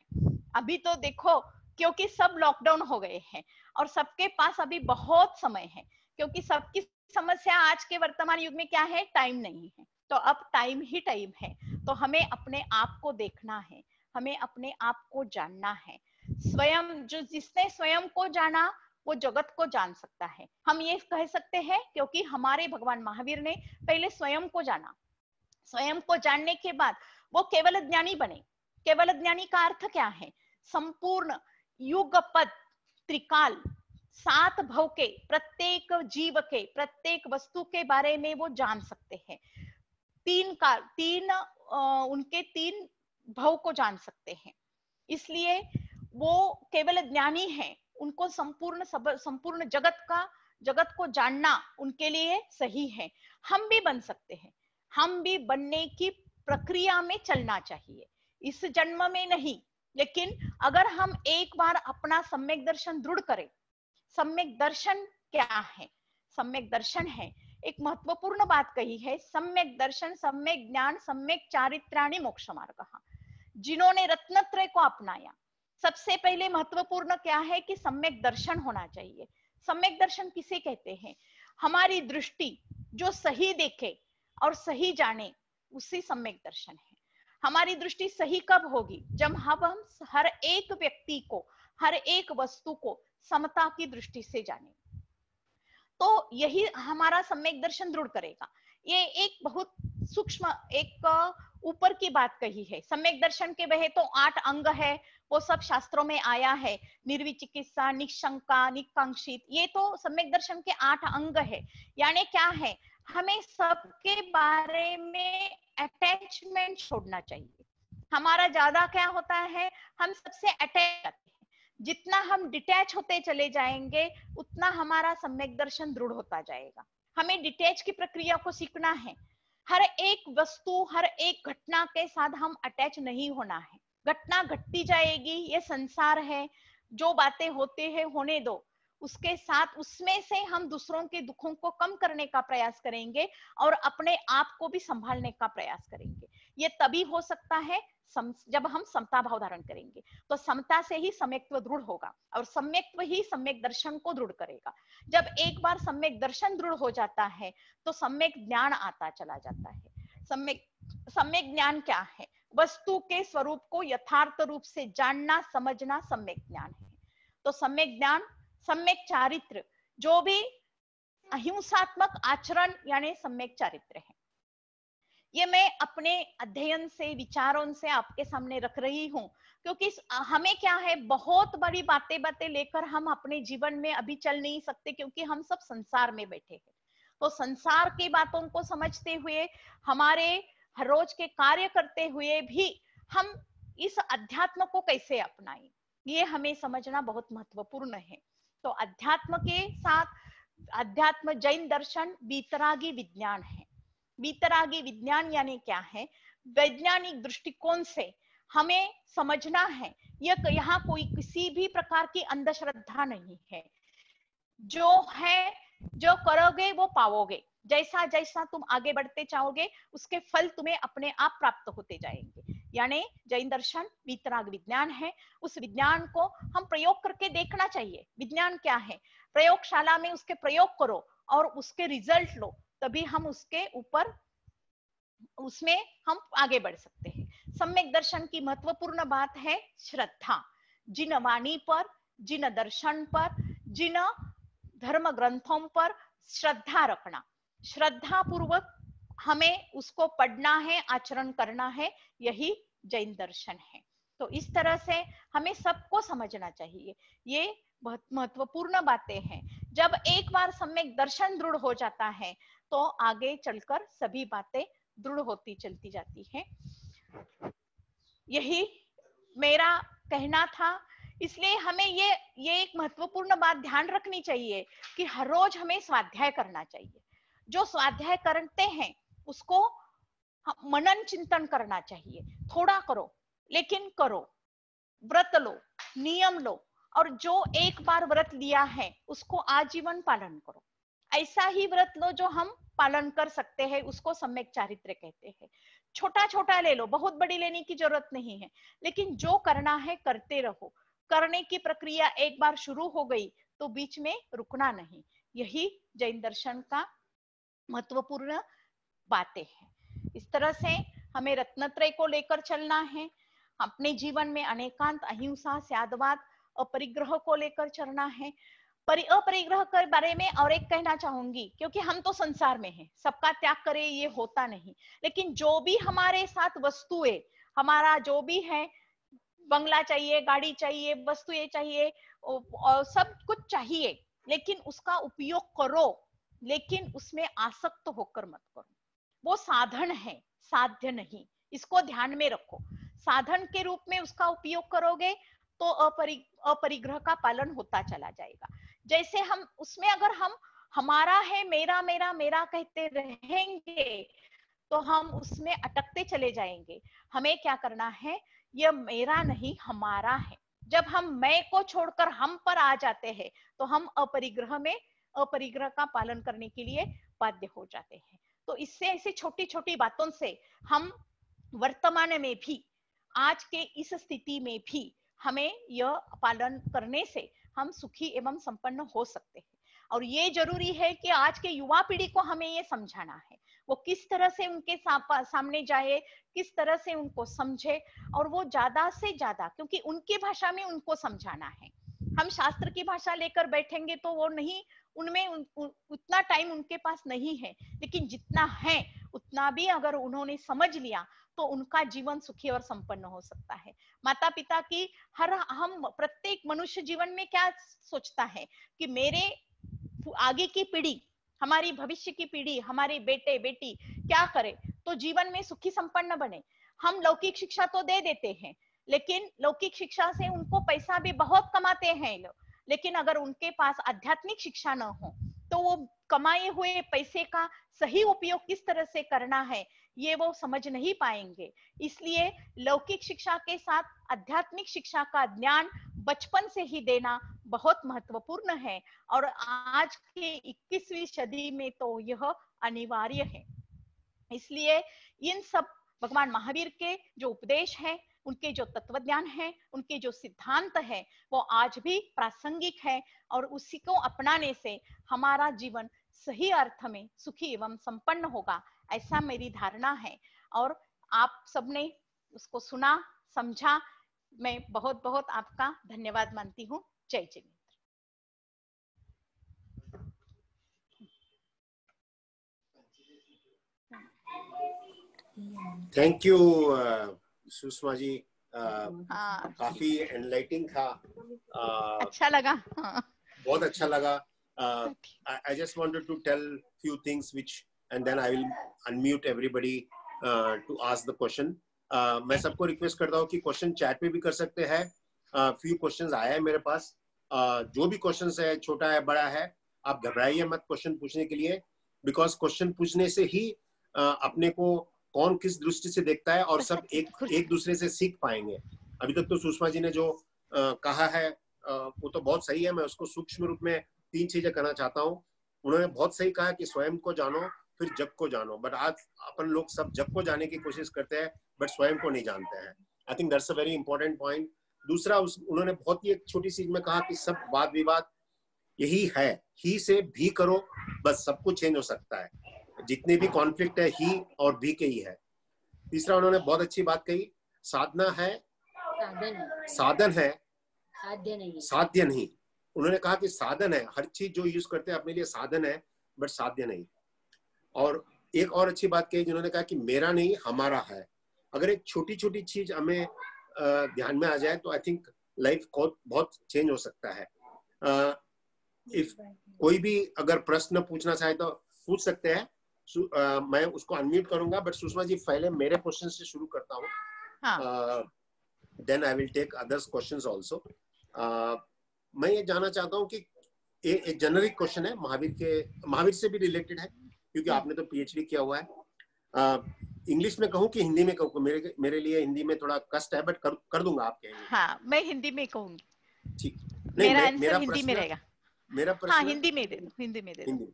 अभी तो देखो, क्योंकि सब लॉकडाउन हो गए हैं और सबके पास अभी बहुत समय है, क्योंकि सबकी समस्या आज के वर्तमान युग में क्या है, टाइम नहीं है। तो अब टाइम ही टाइम है, तो हमें अपने आप को देखना है, हमें अपने आप को जानना है। स्वयं, जो जिसने स्वयं को जाना वो जगत को जान सकता है, हम ये कह सकते हैं, क्योंकि हमारे भगवान महावीर ने पहले स्वयं को जाना। स्वयं को जानने के बाद वो केवल ज्ञानी बने। केवल ज्ञानी का अर्थ क्या है, संपूर्ण युगपद त्रिकाल 7 भव के प्रत्येक जीव के, प्रत्येक वस्तु के बारे में वो जान सकते हैं। उनके 3 भव को जान सकते हैं, इसलिए वो केवल ज्ञानी है। उनको संपूर्ण जगत को जानना उनके लिए सही है। हम भी बन सकते हैं, हम भी बनने की प्रक्रिया में चलना चाहिए, इस जन्म में नहीं, लेकिन अगर हम एक बार अपना सम्यक दर्शन दृढ़ करें। सम्यक दर्शन क्या है, सम्यक दर्शन है, एक महत्वपूर्ण बात कही है, सम्यक दर्शन, सम्यक ज्ञान, सम्यक चारित्राणि मोक्ष मार्गः। जिन्होंने रत्नत्रय को अपनाया, सबसे पहले महत्वपूर्ण क्या है कि सम्यक दर्शन होना चाहिए। सम्यक दर्शन किसे कहते हैं, हमारी दृष्टि जो सही देखे और सही जाने, उसी सम्यक दर्शन है। हमारी दृष्टि सही कब होगी, जब हम हर एक व्यक्ति को, हर एक वस्तु को समता की दृष्टि से जाने, तो यही हमारा सम्यक दर्शन दृढ़ करेगा। ये एक बहुत सूक्ष्म, एक ऊपर की बात कही है। सम्यक दर्शन के वह तो 8 अंग है, वो सब शास्त्रों में आया है, निर्विचिकित्सा, निशंका, निकांक्षित, ये तो सम्यक दर्शन के 8 अंग है। यानी क्या है, हमें सबके बारे में अटैचमेंट छोड़ना चाहिए। हमारा ज्यादा क्या होता है, हम सबसे अटैच करते हैं। जितना हम डिटैच होते चले जाएंगे, उतना हमारा सम्यक दर्शन दृढ़ होता जाएगा। हमें डिटैच की प्रक्रिया को सीखना है। हर एक वस्तु, हर एक घटना के साथ हम अटैच नहीं होना है। घटना घटती जाएगी, ये संसार है, जो बातें होते हैं होने दो। उसके साथ, उसमें से हम दूसरों के दुखों को कम करने का प्रयास करेंगे और अपने आप को भी संभालने का प्रयास करेंगे। ये तभी हो सकता है जब हम समता भाव धारण करेंगे। तो समता से ही सम्यक्त्व दृढ़ होगा और सम्यक्त्व ही सम्यक दर्शन को दृढ़ करेगा। जब एक बार सम्यक दर्शन दृढ़ हो जाता है तो सम्यक ज्ञान आता चला जाता है। सम्यक ज्ञान क्या है, वस्तु के स्वरूप को यथार्थ रूप से जानना, समझना सम्यक ज्ञान है। तो सम्यक ज्ञान, सम्यक चारित्र, जो भी अहिंसात्मक आचरण यानी सम्यक चारित्र है। ये मैं अपने अध्ययन से, विचारों से आपके सामने रख रही हूँ, क्योंकि हमें क्या है, बहुत बड़ी बातें लेकर हम अपने जीवन में अभी चल नहीं सकते, क्योंकि हम सब संसार में बैठे हैं। तो संसार की बातों को समझते हुए, हमारे हर रोज के कार्य करते हुए भी हम इस अध्यात्म को कैसे अपनाएं, ये हमें समझना बहुत महत्वपूर्ण है। तो अध्यात्म के साथ, अध्यात्म जैन दर्शन वीतरागी विज्ञान है। वीतरागी विज्ञान यानी क्या है, वैज्ञानिक दृष्टिकोण से हमें समझना है, यहाँ कोई किसी भी प्रकार की अंधश्रद्धा नहीं है। जो है, जो करोगे वो पाओगे। जैसा जैसा तुम आगे बढ़ते जाओगे, उसके फल तुम्हें अपने आप प्राप्त होते जाएंगे। यानी जैन दर्शन वीतराग विज्ञान है। उस विज्ञान को हम प्रयोग करके देखना चाहिए। विज्ञान क्या है, प्रयोगशाला में उसके प्रयोग करो और उसके रिजल्ट लो, तभी हम उसके ऊपर, उसमें हम आगे बढ़ सकते हैं। सम्यक दर्शन की महत्वपूर्ण बात है श्रद्धा। जिन वाणी पर, जिन दर्शन पर, जिन धर्म ग्रंथों पर श्रद्धा रखना, श्रद्धा पूर्वक हमें उसको पढ़ना है, आचरण करना है, यही जैन दर्शन है। तो इस तरह से हमें सबको समझना चाहिए। ये बहुत महत्वपूर्ण बातें हैं। जब एक बार सम्यक दर्शन दृढ़ हो जाता है तो आगे चलकर सभी बातें दृढ़ होती चलती जाती है। यही मेरा कहना था। इसलिए हमें ये एक महत्वपूर्ण बात ध्यान रखनी चाहिए कि हर रोज हमें स्वाध्याय करना चाहिए। जो स्वाध्याय करते हैं उसको मनन चिंतन करना चाहिए। थोड़ा करो लेकिन करो, व्रत लो, नियम लो, और जो एक बार व्रत लिया है उसको आजीवन पालन करो। ऐसा ही व्रत लो जो हम पालन कर सकते हैं, उसको सम्यक चारित्र्य कहते हैं। छोटा छोटा ले लो, बहुत बड़ी लेने की जरूरत नहीं है, लेकिन जो करना है करते रहो। करने की प्रक्रिया एक बार शुरू हो गई तो बीच में रुकना नहीं। यही जैन दर्शन का महत्वपूर्ण बातें हैं। इस तरह से हमें रत्नत्रय को लेकर चलना है। अपने जीवन में अनेकांत, अहिंसा, स्यादवाद, अपरिग्रह को लेकर चलना है। अपरिग्रह के बारे में और एक कहना चाहूंगी, क्योंकि हम तो संसार में हैं, सबका त्याग करें ये होता नहीं, लेकिन जो भी हमारे साथ वस्तुएं, हमारा जो भी है, बंगला चाहिए, गाड़ी चाहिए, वस्तुएं चाहिए, और सब कुछ चाहिए, लेकिन उसका उपयोग करो, लेकिन उसमें आसक्त होकर मत करो। वो साधन है, साध्य नहीं, इसको ध्यान में रखो। साधन के रूप में उसका उपयोग करोगे तो अपरिग्रह का पालन होता चला जाएगा। जैसे हम उसमें अगर हम हमारा है, मेरा मेरा मेरा कहते रहेंगे तो हम उसमें अटकते चले जाएंगे। हमें क्या करना है, यह मेरा नहीं हमारा है। जब हम मैं को छोड़कर हम पर आ जाते हैं तो हम अपरिग्रह का पालन करने के लिए बाध्य हो जाते हैं। तो इससे ऐसी छोटी छोटी बातों से हम वर्तमान में भी, आज के इस स्थिति में भी हमें यह पालन करने से हम सुखी एवं संपन्न हो सकते हैं। और ये जरूरी है कि आज के युवा पीढ़ी को हमें ये समझाना है, वो किस तरह से उनके सामने जाए, किस तरह से उनको समझे, और वो ज्यादा से ज्यादा, क्योंकि उनकी भाषा में उनको समझाना है। हम शास्त्र की भाषा लेकर बैठेंगे तो वो नहीं, उनमें उतना टाइम उनके पास नहीं है, लेकिन जितना है उतना भी अगर उन्होंने समझ लिया तो उनका जीवन सुखी और संपन्न हो सकता है। माता पिता की हम प्रत्येक मनुष्य जीवन में क्या सोचता है कि मेरे आगे की पीढ़ी, हमारी भविष्य की पीढ़ी, हमारे बेटे बेटी क्या करे तो जीवन में सुखी संपन्न बने। हम लौकिक शिक्षा तो दे देते हैं, लेकिन लौकिक शिक्षा से उनको पैसा भी बहुत कमाते हैं लोग, लेकिन अगर उनके पास आध्यात्मिक शिक्षा न हो तो वो कमाए हुए पैसे का सही उपयोग किस तरह से करना है ये वो समझ नहीं पाएंगे। इसलिए लौकिक शिक्षा के साथ आध्यात्मिक शिक्षा का ज्ञान बचपन से ही देना बहुत महत्वपूर्ण है, और आज के 21वीं सदी में तो यह अनिवार्य है। इसलिए इन सब भगवान महावीर के जो उपदेश है, उनके जो तत्वज्ञान है, उनके जो सिद्धांत है, वो आज भी प्रासंगिक है, और उसी को अपनाने से हमारा जीवन सही अर्थ में सुखी एवं संपन्न होगा, ऐसा मेरी धारणा है। और आप सबने उसको सुना, समझा, मैं बहुत बहुत आपका धन्यवाद मानती हूँ। जय जिनेन्द्र। थैंक यू सुषमा जी, काफी एनलाइटिंग था। अच्छा लगा। बहुत अच्छा लगा। I just wanted to tell few things which and then I will unmute everybody to ask the question. मैं सबको रिक्वेस्ट करता हूँ कि क्वेश्चन चैट पे भी कर सकते हैं। few questions आया है मेरे पास। जो भी क्वेश्चन है, छोटा है बड़ा है, आप घबराइए मत क्वेश्चन पूछने के लिए, बिकॉज क्वेश्चन पूछने से ही अपने को कौन किस दृष्टि से देखता है और सब एक दूसरे से सीख पाएंगे। अभी तक तो सुषमा जी ने जो कहा है वो तो बहुत सही है। मैं उसको सूक्ष्म रूप में 3 चीजें कहना चाहता हूँ। उन्होंने बहुत सही कहा कि स्वयं को जानो फिर जग को जानो, बट आज अपन लोग सब जग को जाने की कोशिश करते हैं बट स्वयं को नहीं जानते हैं। I think that's a very important point. दूसरा, उन्होंने बहुत ही एक छोटी चीज में कहा कि सब वाद विवाद यही है, ही से भी करो, बस सब कुछ चेंज हो सकता है। जितने भी कॉन्फ्लिक्ट है ही और भी के ही है। तीसरा, उन्होंने बहुत अच्छी बात कही, साधना है साधन है, साध्य नहीं। उन्होंने कहा कि साधन है, हर चीज जो यूज करते हैं अपने लिए साधन है बट साध्य नहीं। और एक और अच्छी बात कही जिन्होंने कहा कि मेरा नहीं हमारा है। अगर एक छोटी छोटी चीज हमें ध्यान में आ जाए तो आई थिंक लाइफ बहुत चेंज हो सकता है। इफ कोई भी अगर प्रश्न पूछना चाहे तो पूछ सकते हैं। मैं उसको अनम्यूट करूंगा, बट सुषमा जी पहले मेरे क्वेश्चन से शुरू करता हूँ, then I will take others questions also. मैं ये जानना चाहता हूँ कि एक जेनरिक क्वेश्चन है, महावीर से भी रिलेटेड है, क्योंकि आपने तो पीएचडी किया हुआ है। इंग्लिश में कहूँ कि हिंदी में कहूँ? मेरे लिए हिंदी में थोड़ा कष्ट है, बट कर दूंगा आप कहेंगे। हाँ, मैं हिंदी में कहूंगी। ठीक। मेरा आंसर हिंदी में रहेगा। मेरा प्रश्न, हाँ, हिंदी में दे दो, हिंदी में दे दो।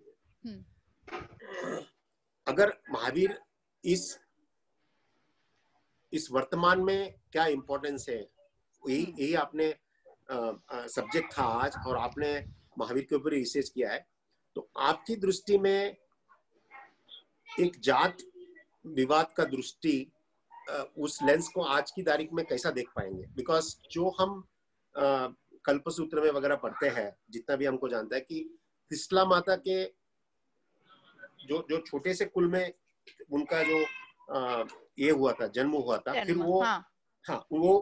अगर महावीर इस वर्तमान में क्या इम्पोर्टेंस है, यही आपने सब्जेक्ट था आज, और आपने महावीर के ऊपर रिसर्च किया है, तो आपकी दृष्टि में एक जात विवाद का दृष्टि, उस लेंस को आज की तारीख में कैसा देख पाएंगे? बिकॉज जो हम कल्पसूत्र में वगैरह पढ़ते हैं, जितना भी हमको जानता है कि त्रिशला माता के जो छोटे से कुल में उनका जो ये हुआ था, जन्म हुआ था, फिर वो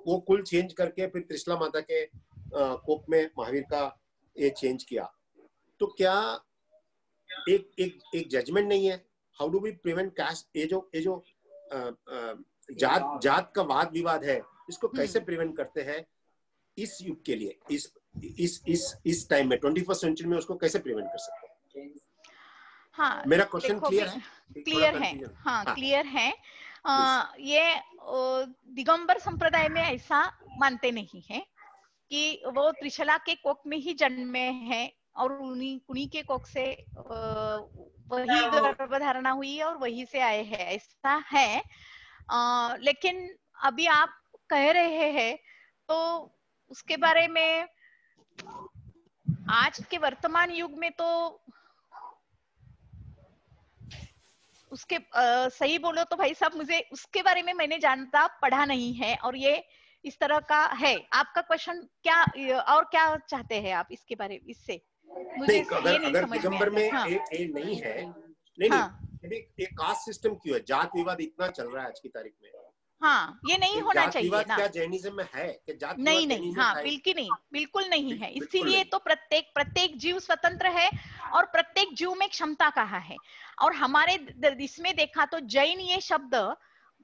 वो कुल चेंज करके फिर त्रिशला माता के कोप में महावीर का ये चेंज किया, तो क्या एक जजमेंट नहीं है? How do we prevent caste? ये जो जात का वाद विवाद है, इसको कैसे प्रिवेंट करते हैं इस युग के लिए, इस टाइम में 21st सेंचुरी में उसको कैसे प्रिवेंट कर सकते हैं? हाँ, मेरा क्वेश्चन क्लियर है? क्लियर है, हाँ, क्लियर है। ये दिगंबर संप्रदाय में ऐसा मानते नहीं है कि वो त्रिशला के कोक में ही जन्मे हैं और उन्हीं के कोक से वही गर्भधारणा हुई और वही से आए हैं, ऐसा है। लेकिन अभी आप कह रहे हैं तो उसके बारे में आज के वर्तमान युग में तो उसके सही बोलो तो भाई साहब, मुझे उसके बारे में मैंने जानता पढ़ा नहीं है, और ये इस तरह का है। आपका क्वेश्चन क्या, और क्या चाहते हैं आप इसके बारे में? इससे मुझे अगर दिगंबर में नहीं है, नहीं, एक कास्ट सिस्टम क्यों है? जात विवाद इतना चल रहा है आज की तारीख में। हाँ, ये नहीं होना चाहिए ना। क्या जैनिज्म में है कि जात नहीं नहीं, हाँ, बिल्कुल नहीं है। इसीलिए तो प्रत्येक जीव स्वतंत्र है और प्रत्येक जीव में क्षमता कहा है। और हमारे इसमें देखा तो जैन ये शब्द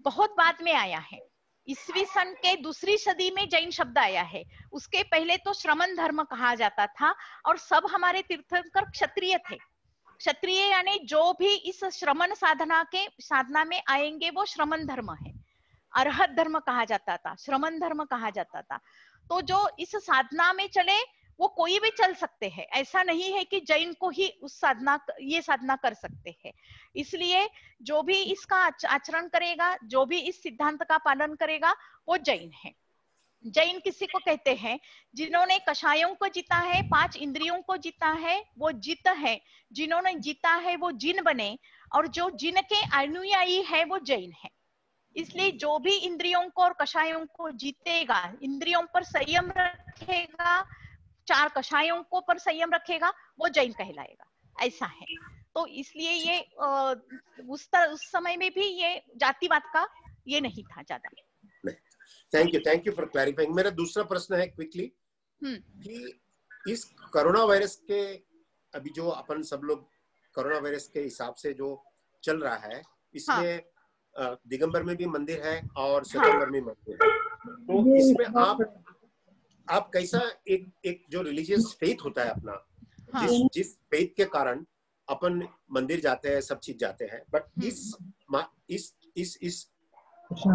बहुत बाद में आया है। ईस्वी सन के 2री सदी में जैन शब्द आया है। उसके पहले तो श्रमण धर्म कहा जाता था, और सब हमारे तीर्थंकर क्षत्रिय थे। क्षत्रिय यानी जो भी इस श्रमण साधना में आएंगे वो श्रमण धर्म है। अर्हत धर्म कहा जाता था, श्रमण धर्म कहा जाता था। तो जो इस साधना में चले वो कोई भी चल सकते हैं, ऐसा नहीं है कि जैन को ही ये साधना कर सकते हैं। इसलिए जो भी इसका आचरण करेगा, जो भी इस सिद्धांत का पालन करेगा, वो जैन है। जैन किसी को कहते हैं? जिन्होंने कषायों को जीता है, 5 इंद्रियों को जीता है, वो जित है। जिन्होंने जीता है वो जिन बने, और जो जिन के अनुयायी है वो जैन है। इसलिए जो भी इंद्रियों को और कषायों को जीतेगा, इंद्रियों पर संयम रखेगा, 4 कषायों को पर संयम रखेगा, वो जैन कहलाएगा, ऐसा है। तो इसलिए ये उस समय में भी ये जातिवाद का ये नहीं था ज्यादा। Thank you for clarifying. मेरा दूसरा प्रश्न है क्विकली कि इस कोरोना वायरस के, अभी जो अपन सब लोग कोरोना वायरस के हिसाब से जो चल रहा है, इसमें दिगंबर में भी मंदिर है और श्वेतांबर में मंदिर है, तो इसमें आप कैसा एक जो रिलीजियस फेथ होता है अपना, जिस फेथ के कारण अपन मंदिर जाते हैं, सब चीज जाते हैं, बट इस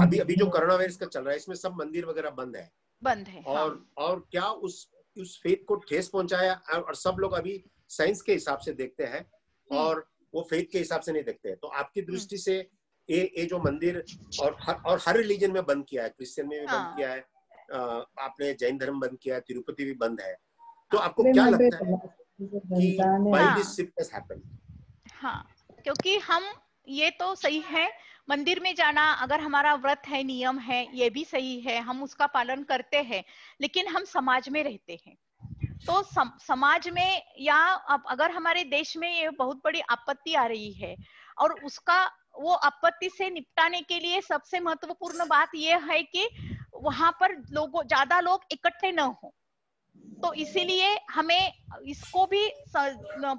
अभी जो कोरोना वायरस का चल रहा है, इसमें सब मंदिर वगैरह बंद है। और क्या उस फेथ को ठेस पहुंचाया? और सब लोग अभी साइंस के हिसाब से देखते हैं और वो फेथ के हिसाब से नहीं देखते हैं। तो आपकी दृष्टि से ये जो मंदिर और हर रिलीजन में बंद किया है, क्रिश्चियन में भी बंद किया है, आपने जैन धर्म बंद किया है, तिरुपति भी बंद है, तो आपको क्या लगता है कि why this shift has happened? हाँ, क्योंकि हम, ये तो सही है, मंदिर में जाना अगर हमारा व्रत है, नियम है, ये भी सही है, हम उसका पालन करते हैं, लेकिन हम समाज में रहते हैं। तो समाज में, या अगर हमारे देश में ये बहुत बड़ी आपत्ति आ रही है, और उसका वो आपत्ति से निपटाने के लिए सबसे महत्वपूर्ण बात यह है कि वहां पर ज्यादा लोग इकट्ठे न हो। तो इसीलिए हमें इसको भी,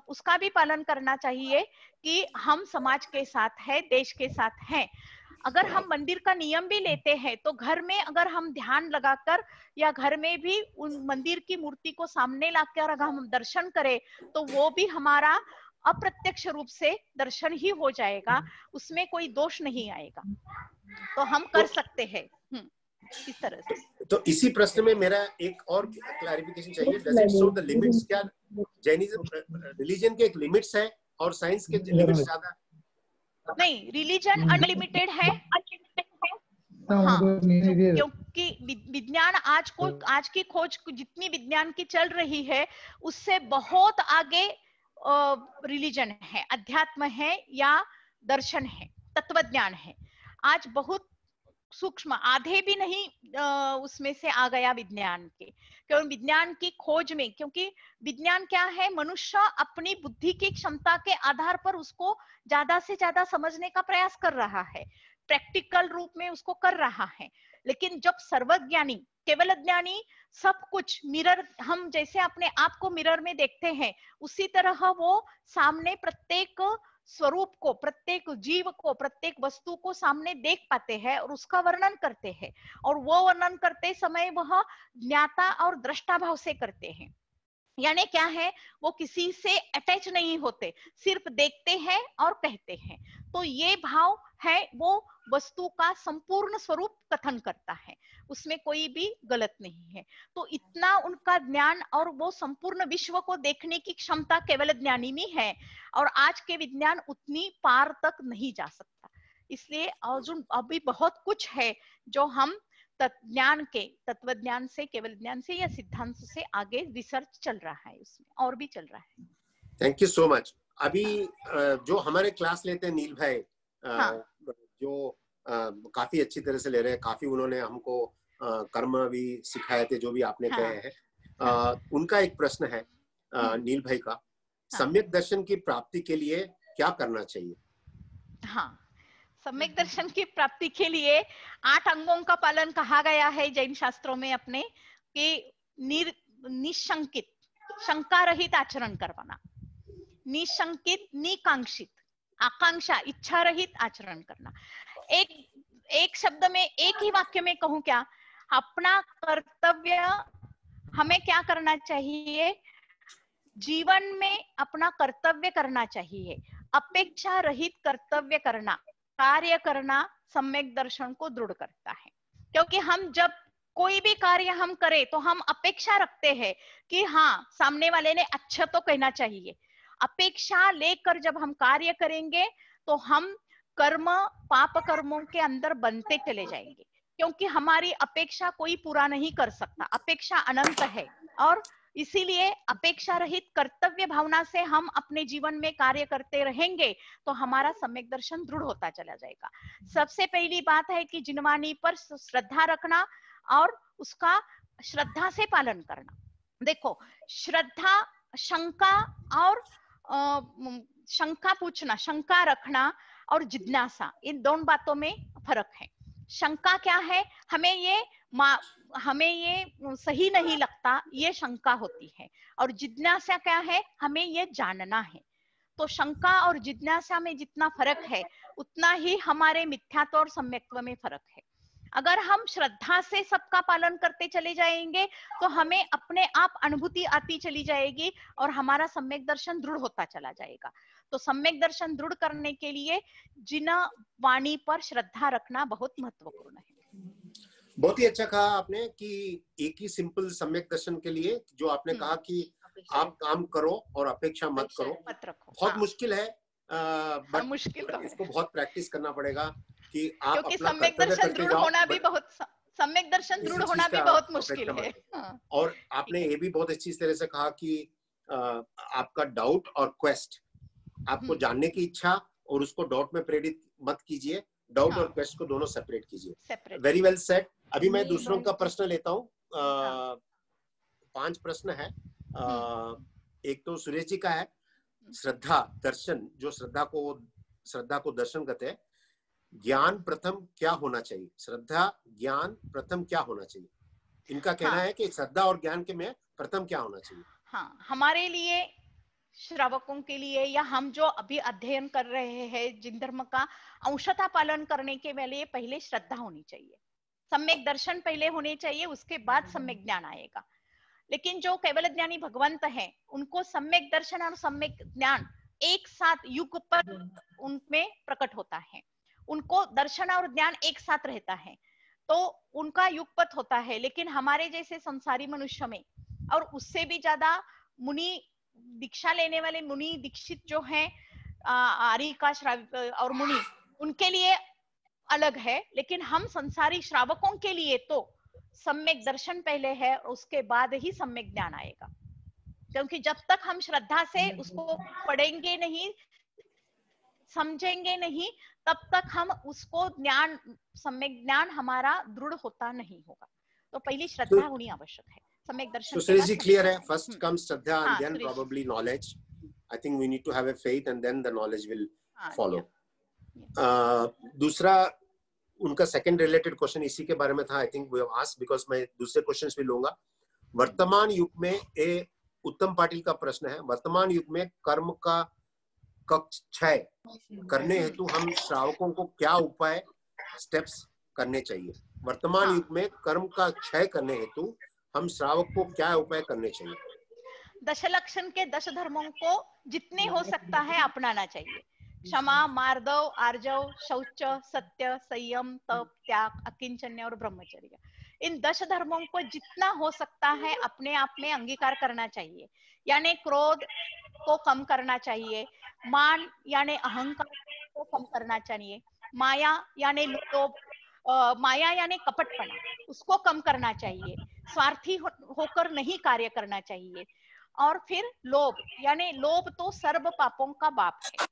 उसका भी पालन करना चाहिए कि हम समाज के साथ है, देश के साथ हैं। अगर हम मंदिर का नियम भी लेते हैं तो घर में अगर हम ध्यान लगाकर या घर में भी उन मंदिर की मूर्ति को सामने लाकर अगर हम दर्शन करें तो वो भी हमारा अप्रत्यक्ष रूप से दर्शन ही हो जाएगा, उसमें कोई दोष नहीं आएगा, तो हम कर सकते हैं इस तरह से। तो इसी प्रश्न में मेरा एक और क्लैरिफिकेशन चाहिए, does it show the limits? क्या जैनिज्म रिलीजन के एक लिमिट्स है और साइंस के लिमिट्स ज्यादा? नहीं, रिलीजन अनलिमिटेड है। हाँ, क्योंकि विज्ञान आज की खोज जितनी विज्ञान की चल रही है उससे बहुत आगे रिलीजन है, अध्यात्म है या दर्शन है, तत्वज्ञान है। आज बहुत सूक्ष्म, आधे भी नहीं उसमें से आ गया विज्ञान के, क्योंकि विज्ञान की खोज में, क्योंकि विज्ञान क्या है, मनुष्य अपनी बुद्धि की क्षमता के आधार पर उसको ज्यादा से ज्यादा समझने का प्रयास कर रहा है, प्रैक्टिकल रूप में उसको कर रहा है। लेकिन जब सर्वज्ञानी, केवल ज्ञानी सब कुछ मिरर, हम जैसे अपने आप को मिरर में देखते हैं उसी तरह वो सामने प्रत्येक स्वरूप को, प्रत्येक जीव को, प्रत्येक वस्तु को सामने देख पाते हैं और उसका वर्णन करते हैं, और वो वर्णन करते समय वह ज्ञाता और दृष्टा भाव से करते हैं। यानी क्या है, वो किसी से अटैच नहीं होते, सिर्फ देखते हैं और कहते हैं। तो ये भाव है, वो वस्तु का संपूर्ण स्वरूप कथन करता है, उसमें कोई भी गलत नहीं है। तो इतना उनका ज्ञान और वो संपूर्ण विश्व को देखने की क्षमता केवल ज्ञानी में है, और आज के विज्ञान उतनी पार तक नहीं जा सकता। इसलिए अर्जुन अभी बहुत कुछ है जो हम ज्ञान के, तत्वज्ञान से, केवल ज्ञान से या सिद्धांत से आगे रिसर्च चल रहा है, उसमें और भी चल रहा है। Thank you so much. अभी जो हमारे क्लास लेते हैं नील भाई, जो काफी अच्छी तरह से ले रहे हैं, काफी उन्होंने हमको कर्म भी सिखाए थे जो भी आपने कहे हैं। उनका एक प्रश्न है नील भाई का, सम्यक दर्शन की प्राप्ति के लिए क्या करना चाहिए? हाँ, सम्यक दर्शन की प्राप्ति के लिए 8 अंगों का पालन कहा गया है जैन शास्त्रों में अपने, कि निशंकित, शंका रहित आचरण करवाना, निशंकित, निकांक्षित, आकांक्षा, इच्छा रहित आचरण करना। एक शब्द में, एक ही वाक्य में कहूं क्या, अपना कर्तव्य हमें क्या करना चाहिए, जीवन में अपना कर्तव्य करना चाहिए, अपेक्षा रहित कर्तव्य करना, कार्य करना सम्यक दर्शन को दृढ़ करता है। क्योंकि हम जब कोई भी कार्य हम करें तो हम अपेक्षा रखते हैं कि हाँ, सामने वाले ने अच्छा तो कहना चाहिए। अपेक्षा लेकर जब हम कार्य करेंगे तो हम कर्म, पाप कर्मों के अंदर बनते चले जाएंगे, क्योंकि हमारी अपेक्षा कोई पूरा नहीं कर सकता, अपेक्षा अनंत है। और इसीलिए अपेक्षा रहित कर्तव्य भावना से हम अपने जीवन में कार्य करते रहेंगे तो हमारा सम्यक दर्शन दृढ़ होता चला जाएगा। सबसे पहली बात है कि जिनवाणी पर श्रद्धा रखना और उसका श्रद्धा से पालन करना। देखो, श्रद्धा, शंका और शंका पूछना, शंका रखना और जिज्ञासा, इन दोनों बातों में फर्क है। शंका क्या है, हमें ये सही नहीं लगता, ये शंका होती है। और जिज्ञासा क्या है, हमें ये जानना है। तो शंका और जिज्ञासा में जितना फर्क है उतना ही हमारे मिथ्यात्व और सम्यक्त्व में फर्क है। अगर हम श्रद्धा से सबका पालन करते चले जाएंगे तो हमें अपने आप अनुभूति आती चली जाएगी और हमारा सम्यक दर्शन दृढ़ होता चला जाएगा। तो सम्यक दर्शन दृढ़ करने के लिए जिन वाणी पर श्रद्धा रखना बहुत महत्वपूर्ण है। बहुत ही अच्छा कहा आपने कि एक ही सिंपल सम्यक दर्शन के लिए जो आपने कहा कि आप काम करो और अपेक्षा मत करो, मत रखो। बहुत मुश्किल है, बट मुश्किल तो इसको बहुत प्रैक्टिस करना पड़ेगा कि आप क्योंकि अपना सम्यक कर्तव्य दर्शन करते दृढ़ जाओ, होना भी बहुत, सम्यक दर्शन दृढ़ होना भी बहुत मुश्किल है। और आपने ये भी बहुत अच्छी तरह से कहा कि आपका डाउट और क्वेस्ट, आपको जानने की इच्छा और उसको डाउट में प्रेरित मत कीजिए, डाउट और क्वेस्ट को दोनों सेपरेट कीजिए। Very well said. अभी मैं दूसरों का प्रश्न लेता हूँ। 5 प्रश्न है। एक तो सुरेश जी का है, श्रद्धा दर्शन, जो श्रद्धा को दर्शन कहते हैं, ज्ञान प्रथम क्या होना चाहिए? श्रद्धा, ज्ञान प्रथम क्या होना चाहिए? इनका कहना है कि श्रद्धा और ज्ञान के में प्रथम क्या होना चाहिए? हाँ, हमारे लिए श्रावकों के लिए या हम जो अभी अध्ययन कर रहे हैं जिन धर्म का अंशतः पालन करने के लिए पहले श्रद्धा होनी चाहिए, सम्यक दर्शन पहले होने चाहिए, उसके बाद सम्यक ज्ञान आएगा। लेकिन जो केवल ज्ञानी भगवंत है उनको सम्यक दर्शन और सम्यक ज्ञान एक साथ युग पर उनमें प्रकट होता है, उनको दर्शन और ज्ञान एक साथ रहता है, तो उनका युगपथ होता है। लेकिन हमारे जैसे संसारी मनुष्य में और उससे भी ज्यादा मुनि दीक्षा लेने वाले मुनि दीक्षित जो है आर्य का और मुनि, उनके लिए अलग है। लेकिन हम संसारी श्रावकों के लिए तो सम्यक दर्शन पहले है, उसके बाद ही सम्यक ज्ञान आएगा। क्योंकि जब तक हम श्रद्धा से उसको पढ़ेंगे नहीं, समझेंगे नहीं, तब तक हम उसको ज्ञान, सम्यक ज्ञान हमारा दृढ़ होता नहीं होगा। तो पहली श्रद्धा होनी आवश्यक है, सम्यक दर्शन के बाद। क्लियर है, फर्स्ट कम्स श्रद्धा and then probably knowledge. I think we need to have a faith and then the knowledge will follow. दूसरा उनका सेकंड रिलेटेड क्वेश्चन इसी के बारे में था। I think we have asked, because मैं दूसरे क्वेश्चंस भी लूंगा। वर्तमान युग में उत्तम पाटिल का प्रश्न है, वर्तमान युग में कर्म का क्षय करने हेतु हम श्रावकों को क्या उपाय स्टेप्स करने चाहिए? वर्तमान युग में कर्म का क्षय करने हेतु हम श्रावक को क्या उपाय करने चाहिए? दशलक्षण के 10 धर्मों को जितने हो सकता है अपनाना चाहिए। क्षमा, मार्दव, आर्जव, शौच, सत्य, संयम, तप, त्याग, अकिंचन्य और ब्रह्मचर्य, इन 10 धर्मों को जितना हो सकता है अपने आप में अंगीकार करना चाहिए। यानी क्रोध को कम करना चाहिए, मान यानी अहंकार को कम करना चाहिए, माया यानी लोभ, माया यानी कपटपना, उसको कम करना चाहिए, स्वार्थी होकर नहीं कार्य करना चाहिए। और फिर लोभ, यानी लोभ तो सर्व पापों का बाप है,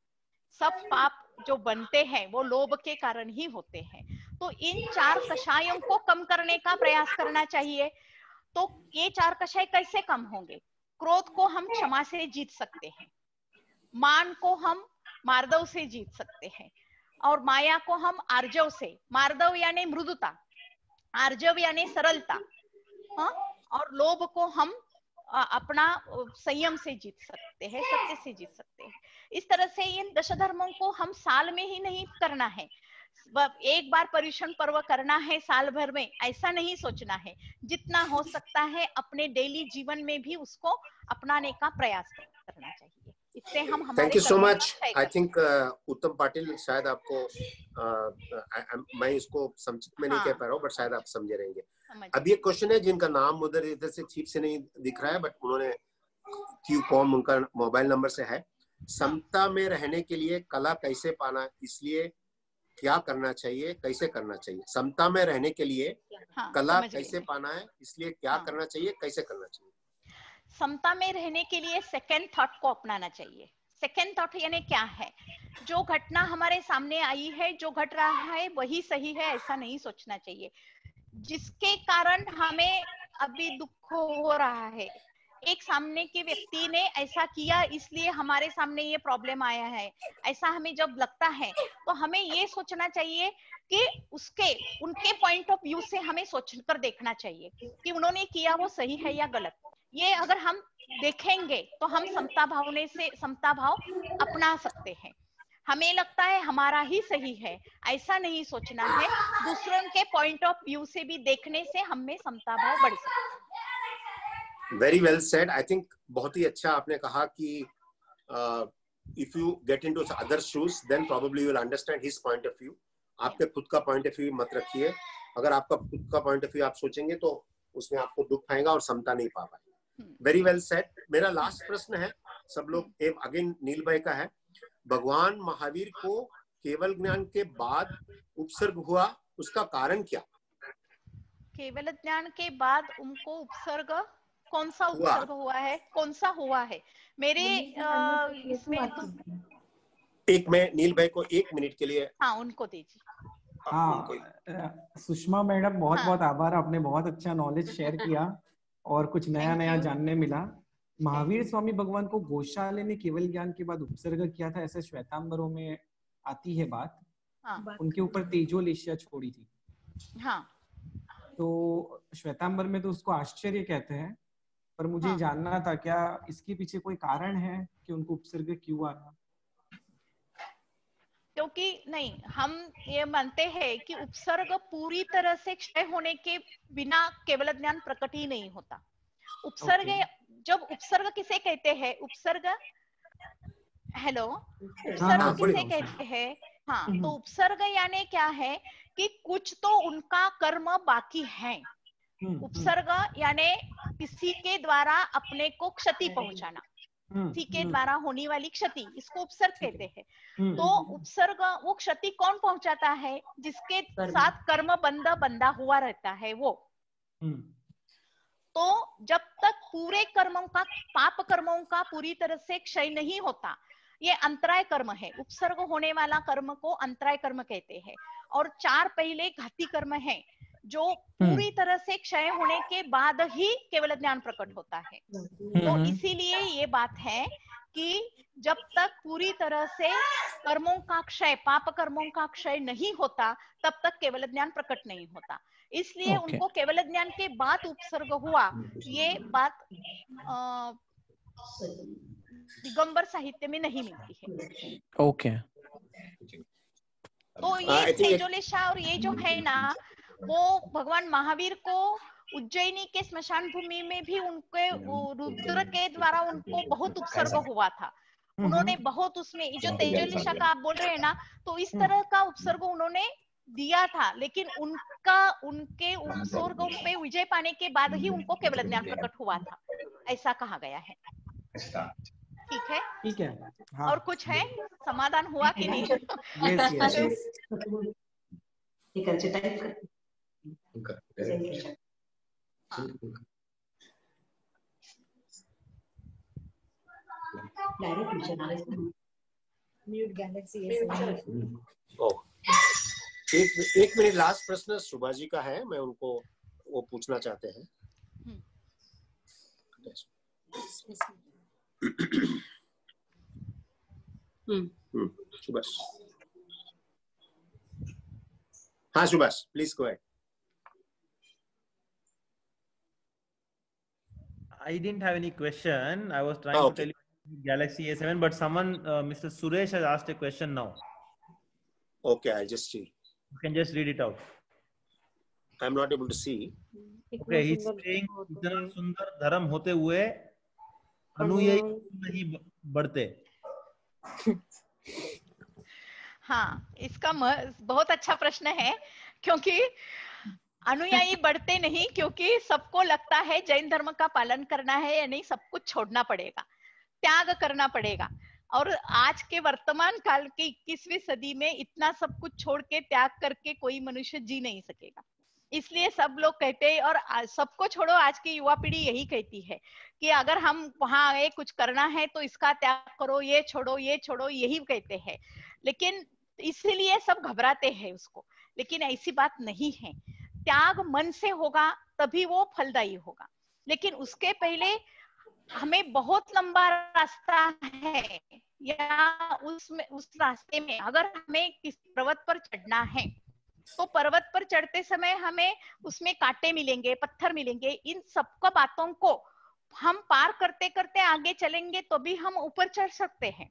सब पाप जो बनते हैं वो लोभ के कारण ही होते हैं। तो इन 4 कषायों को कम करने का प्रयास करना चाहिए। तो ये 4 कषाय कैसे कम होंगे? क्रोध को हम क्षमा से जीत सकते हैं, मान को हम मार्दव से जीत सकते हैं, और माया को हम आर्जव से, मार्दव यानी मृदुता, आर्जव यानी सरलता, और लोभ को हम अपना संयम से जीत सकते हैं, सत्य से जीत सकते हैं। इस तरह से इन 10 धर्मों को हम साल में ही नहीं करना है, एक बार पर्युषण पर्व करना है साल भर में, ऐसा नहीं सोचना है। जितना हो सकता है अपने डेली जीवन में भी उसको अपनाने का प्रयास करना चाहिए। इससे हम हमारे thank you so much. I think उत्तम पाटिल, शायद आपको मैं इसको संक्षिप्त में नहीं कह पा रहा हूँ, बट शायद आप समझे रहेंगे। अब ये क्वेश्चन है जिनका नाम उधर इधर से ठीक से नहीं दिख रहा है, बट उन्होंने क्यू.com उनका मोबाइल नंबर से है। समता में रहने के लिए कला कैसे पाना, इसलिए क्या करना चाहिए, कैसे करना चाहिए? समता में रहने के लिए कला कैसे पाना है, इसलिए क्या करना चाहिए, कैसे करना चाहिए? समता में रहने के लिए सेकंड थॉट को अपनाना चाहिए। सेकंड थॉट यानी क्या है? जो घटना हमारे सामने आई है, जो घट रहा है वही सही है, ऐसा नहीं सोचना चाहिए। जिसके कारण हमें अभी दुख हो रहा है, एक सामने के व्यक्ति ने ऐसा किया इसलिए हमारे सामने ये प्रॉब्लम आया है, ऐसा हमें जब लगता है तो हमें ये सोचना चाहिए कि उनके पॉइंट ऑफ व्यू से हमें सोचकर देखना चाहिए कि उन्होंने किया वो सही है या गलत। ये अगर हम देखेंगे तो हम समता भाव अपना सकते हैं। हमें लगता है हमारा ही सही है, ऐसा नहीं सोचना है, दूसरों के पॉइंट ऑफ व्यू से भी देखने से हमें समता भाव बढ़ सकता है। Very well said. I think बहुत ही अच्छा आपने कहा कि if you get into other shoes then probably you will understand his point of view. आपके खुद का पॉइंट ऑफ व्यू मत रखिए, अगर आपका खुद का पॉइंट ऑफ व्यू आप सोचेंगे तो उसमें आपको दुख आएगा और समता नहीं पा पाएंगे। Very well said. मेरा लास्ट प्रश्न है, सब लोग, अगेन नील भाई का है। भगवान महावीर को केवल ज्ञान के बाद उपसर्ग हुआ, उसका कारण क्या? केवल ज्ञान के बाद उनको उपसर्ग, कौन सा उपसर्ग हुआ है, कौन सा हुआ है? मेरे इसमें तो एक, मैं नील भाई को 1 मिनट के लिए, उनको दीजिए। सुषमा मैडम, बहुत बहुत आभार, आपने बहुत अच्छा नॉलेज शेयर किया और कुछ नया जानने मिला। महावीर स्वामी भगवान को गोशाले ने केवल ज्ञान के बाद उपसर्ग किया था, ऐसे श्वेतांबरों में आती है बात। उनके ऊपर तेजोलेशिया छोड़ी थी। तो श्वेतांबर में तो उसको आश्चर्य कहते हैं, पर मुझे हाँ। जानना था क्या इसके पीछे कोई कारण है कि उनको उपसर्ग क्यों आया? क्योंकि नहीं, हम ये मानते हैं कि उपसर्ग पूरी तरह से क्षय होने के बिना केवल ज्ञान प्रकट ही नहीं होता। उपसर्ग जब उपसर्ग किसे कहते हैं, उपसर्ग, हेलो, उपसर्ग किसे कहते हैं? हाँ, तो उपसर्ग यानी क्या है कि कुछ तो उनका कर्म बाकी है। उपसर्ग यानी किसी के द्वारा अपने को क्षति पहुंचाना, किसी के द्वारा होने वाली क्षति, इसको उपसर्ग कहते हैं। तो उपसर्ग, वो क्षति कौन पहुंचाता है? जिसके साथ कर्म बंधा हुआ रहता है वो। तो जब तक पूरे कर्मों का, पाप कर्मों का पूरी तरह से क्षय नहीं होता, ये अंतराय कर्म है। उपसर्ग होने वाला कर्म को अंतराय कर्म कहते हैं। और 4 पहले घाती कर्म है जो पूरी तरह से क्षय होने के बाद ही केवल ज्ञान प्रकट होता है। तो इसीलिए ये बात है कि जब तक पूरी तरह से कर्मों का क्षय, पाप कर्मों का क्षय नहीं होता, तब तक केवल ज्ञान प्रकट नहीं होता। इसलिए उनको केवल ज्ञान के बाद उपसर्ग हुआ, ये बात दिगंबर साहित्य में नहीं मिलती है। ओके। तो ये तेजोलेशा और ये जो है ना, वो भगवान महावीर को उज्जैनी के स्मशान भूमि में भी उनके रुद्र के द्वारा उनको बहुत उपसर्ग हुआ था। उन्होंने बहुत उसमें, जो तेजोलेशा का आप बोल रहे हैं ना, तो इस तरह का उपसर्ग उन्होंने दिया था, लेकिन उनके उपसर्गों पे विजय पाने के बाद ही उनको केवल ज्ञान प्रकट हुआ था, ऐसा कहा गया है। ठीक है, ठीक है। हाँ। और कुछ है? समाधान हुआ कि नहीं? Mute Galaxy A7। एक मिनट, लास्ट प्रश्न सुभा जी का है, मैं उनको वो पूछना चाहते हैं। सुभाष, हाँ Subhash, please go ahead. I didn't have any question. I was trying to tell you Galaxy A7, but someone, Mr. Suresh has asked a question now. Okay, I'll just see. You can just read it out. I'm not able to see. Okay, he's saying इतना सुंदर धर्म होते हुए अनुयायी नहीं बढ़ते। हाँ, इसका बहुत अच्छा प्रश्न है, क्योंकि अनुयायी बढ़ते नहीं, क्योंकि सबको लगता है जैन धर्म का पालन करना है या नहीं, सब कुछ छोड़ना पड़ेगा, त्याग करना पड़ेगा। और आज के वर्तमान काल के 21वीं सदी में इतना सब कुछ छोड़ के, त्याग करके कोई मनुष्य जी नहीं सकेगा। इसलिए सब लोग कहते हैं, और सबको छोड़ो, आज की युवा पीढ़ी यही कहती है कि अगर हम वहां आए, कुछ करना है तो इसका त्याग करो, ये छोड़ो, ये छोड़ो, यही कहते हैं। लेकिन इसीलिए सब घबराते हैं उसको, लेकिन ऐसी बात नहीं है। त्याग मन से होगा तभी वो फलदायी होगा, लेकिन उसके पहले हमें बहुत लंबा रास्ता है, या उस रास्ते में अगर हमें किसी पर्वत पर चढ़ना है, तो पर्वत पर चढ़ते समय हमें उसमें कांटे मिलेंगे, पत्थर मिलेंगे, इन सबको बातों को हम पार करते करते आगे चलेंगे तो भी हम ऊपर चढ़ सकते हैं।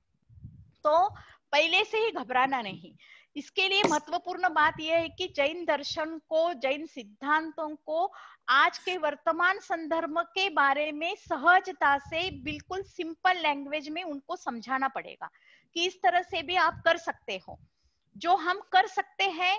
तो पहले से ही घबराना नहीं। इसके लिए महत्वपूर्ण बात यह है कि जैन दर्शन को, जैन सिद्धांतों को आज के वर्तमान संदर्भ के बारे में सहजता से, बिल्कुल सिंपल लैंग्वेज में उनको समझाना पड़ेगा कि इस तरह से भी आप कर सकते हो। जो हम कर सकते हैं,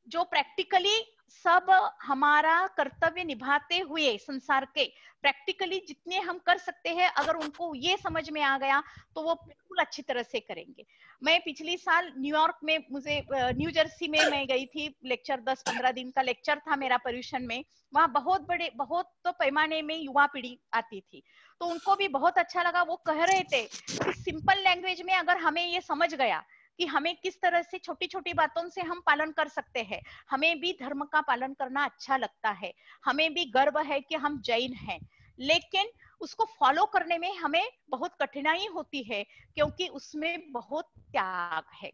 जो प्रैक्टिकली सब हमारा कर्तव्य निभाते हुए संसार के प्रैक्टिकली जितने हम कर सकते हैं, अगर उनको ये समझ में आ गया तो वो बिल्कुल अच्छी तरह से करेंगे। मैं पिछली साल न्यूयॉर्क में, न्यू जर्सी में मैं गई थी, लेक्चर 10-15 दिन का लेक्चर था मेरा पर्यूषण में। वहाँ बहुत तो पैमाने में युवा पीढ़ी आती थी, तो उनको भी बहुत अच्छा लगा। वो कह रहे थे कि सिंपल लैंग्वेज में अगर हमें ये समझ गया कि हमें किस तरह से छोटी छोटी बातों से हम पालन कर सकते हैं, हमें भी धर्म का पालन करना अच्छा लगता है, हमें भी गर्व है कि हम जैन हैं, लेकिन उसको फॉलो करने में हमें बहुत कठिनाई होती है, क्योंकि उसमें बहुत त्याग है,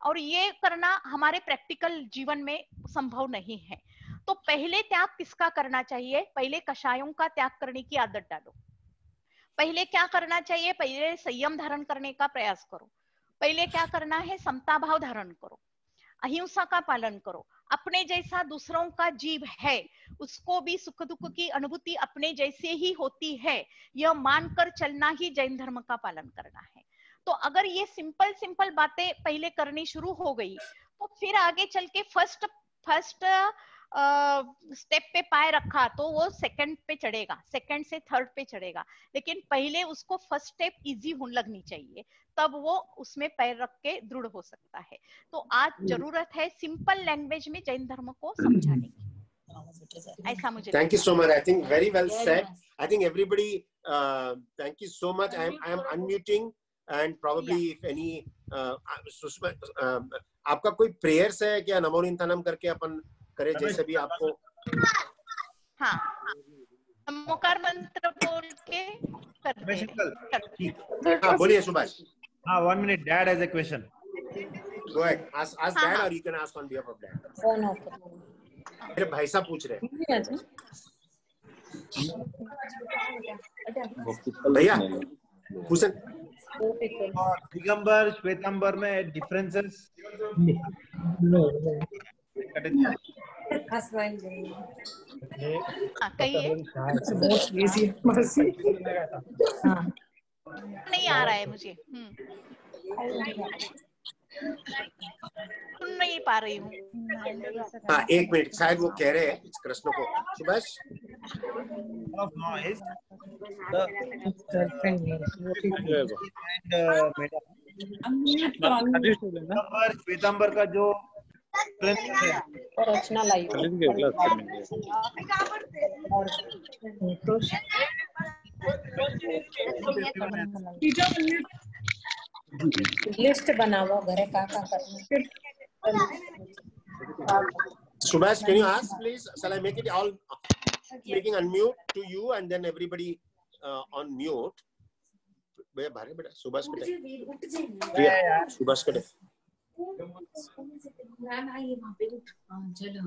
और ये करना हमारे प्रैक्टिकल जीवन में संभव नहीं है। तो पहले त्याग किसका करना चाहिए? पहले कषायों का त्याग करने की आदत डालो। पहले क्या करना चाहिए? पहले संयम धारण करने का प्रयास करो। पहले क्या करना है? समता भाव धारण करो, अहिंसा का पालन करो। अपने जैसा दूसरों का जीव है, उसको भी सुख दुख की अनुभूति अपने जैसे ही होती है, यह मानकर चलना ही जैन धर्म का पालन करना है। तो अगर ये सिंपल सिंपल बातें पहले करनी शुरू हो गई तो फिर आगे चल के फर्स्ट स्टेप पे पाए रखा तो वो सेकंड पे चढ़ेगा, सेकंड से थर्ड पे चढ़ेगा। लेकिन पहले उसको फर्स्ट स्टेप इजी होने लगनी चाहिए, तब वो उसमें पैर रख के दृढ़ हो सकता है। तो आज जरूरत है सिंपल लैंग्वेज में जैन धर्म को समझाने की, ऐसा मुझे। Thank you so much. I think very well said. I think everybody, thank you so much. I am unmuting and probably if any, आपका कोई प्रेयर्स है क्या? नमो निंतनम करके अपन करें जैसे भी आपको। हाँ, नमोकार मंत्र बोल के करते हैं। हाँ बोलिए सुभाष। हाँ, 1 minute. Dad has a question. Go ahead. Ask dad or you can ask on behalf of dad. Phone of मेरे भाई साहब पूछ रहे हैं। भैया हुसैन, दिगंबर श्वेतांबर में डिफरेंसेस? कहिए। नहीं आ रहा है मुझे, सुन नहीं पा रही हूँ। हाँ 1 मिनट, शायद वो कह रहे हैं कृष्ण को। सुभाष श्वेतांबर का जो रचना लाई लिस्ट बनाओ घरे का करना। Subhash, can you ask please? Shall I make it all making unmute to you and then everybody on mute? भैया भारे बेटा, सुभाष बेटा। प्रिया, सुभाष कटे।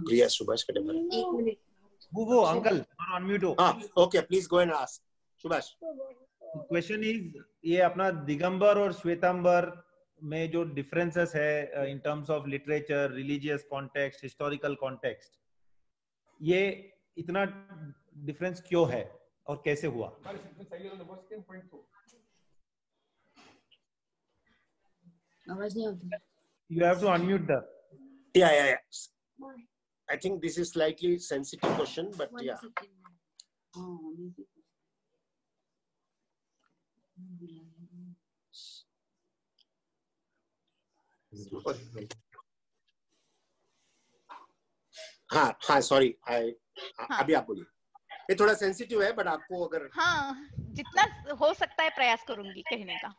प्रिया, सुभाष कटे भारे। वो अंकल unmute हो। हाँ, okay, please go and ask. Subhash. Question is, ये अपना दिगंबर और श्वेतांबर में जो डिफरेंसेस है in terms of literature, religious context, historical context, ये इतना डिफरेंस क्यों है और कैसे हुआ? आवाज नहीं आती। You have to unmute the. Yeah. I think this is slightly sensitive question, but yeah. हाँ सॉरी, अभी आप बोलिए। ये थोड़ा सेंसिटिव है, बट आपको अगर हाँ जितना हो सकता है प्रयास करूंगी कहने का।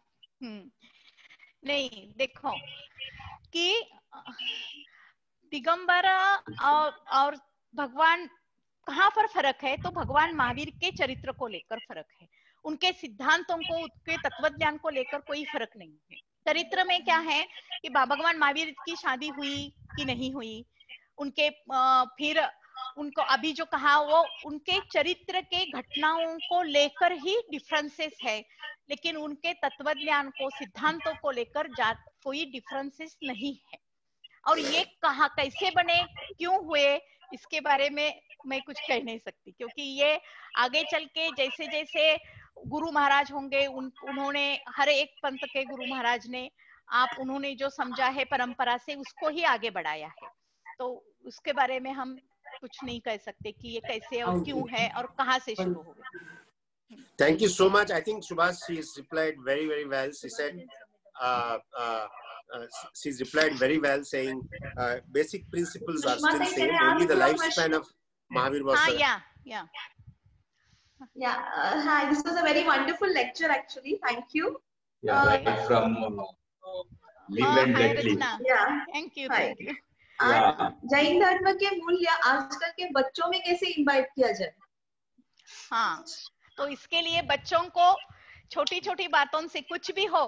नहीं देखो कि दिगंबर और भगवान कहाँ पर फर्क है, तो भगवान महावीर के चरित्र को लेकर फर्क है, उनके सिद्धांतों को, उनके तत्वज्ञान को लेकर कोई फर्क नहीं है। चरित्र में क्या है कि भगवान महावीर की शादी हुई कि नहीं हुई, उनके फिर उनको अभी जो कहा वो उनके चरित्र के घटनाओं को लेकर ही डिफरेंसेस है, लेकिन उनके तत्वज्ञान को, सिद्धांतों को लेकर कोई डिफरेंसेस नहीं है। और ये कहा कैसे बने, क्यों हुए, इसके बारे में मैं कुछ कह नहीं सकती, क्योंकि ये आगे चल के जैसे जैसे गुरु महाराज होंगे, उन्होंने हर एक पंथ के गुरु महाराज ने उन्होंने जो समझा है परंपरा से उसको ही आगे बढ़ाया है, तो उसके बारे में हम कुछ नहीं कह सकते कि ये कैसे और क्यों है और कहाँ से शुरू हो गया। Thank you so much. I think Subhash, she's replied very, very well. She said, she's replied very well, saying basic principles are still same. Only the lifespan of Mahavir was. Yeah. Hi. This was a very wonderful lecture, actually. Thank you. Yeah, right from live and let live. Yeah. Thank you. Hi. Thank you. Jain धर्म के मूल्य आजकल के बच्चों में कैसे imbibe किया जाए? हाँ, तो इसके लिए बच्चों को छोटी छोटी बातों से कुछ भी हो,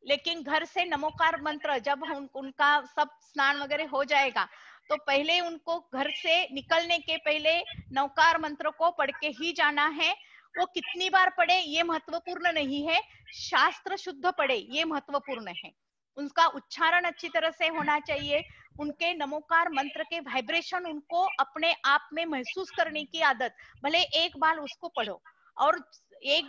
लेकिन घर से नमोकार मंत्र जब उनका सब स्नान वगैरह हो जाएगा तो पहले उनको घर से निकलने के पहले नवकार मंत्र को पढ़ के ही जाना है। वो कितनी बार पढ़े ये महत्वपूर्ण नहीं है, शास्त्र शुद्ध पढ़े ये महत्वपूर्ण है। उनका उच्चारण अच्छी तरह से होना चाहिए, उनके नमोकार मंत्र के वाइब्रेशन उनको अपने आप में महसूस करने की आदत, भले एक बार उसको पढ़ो और एक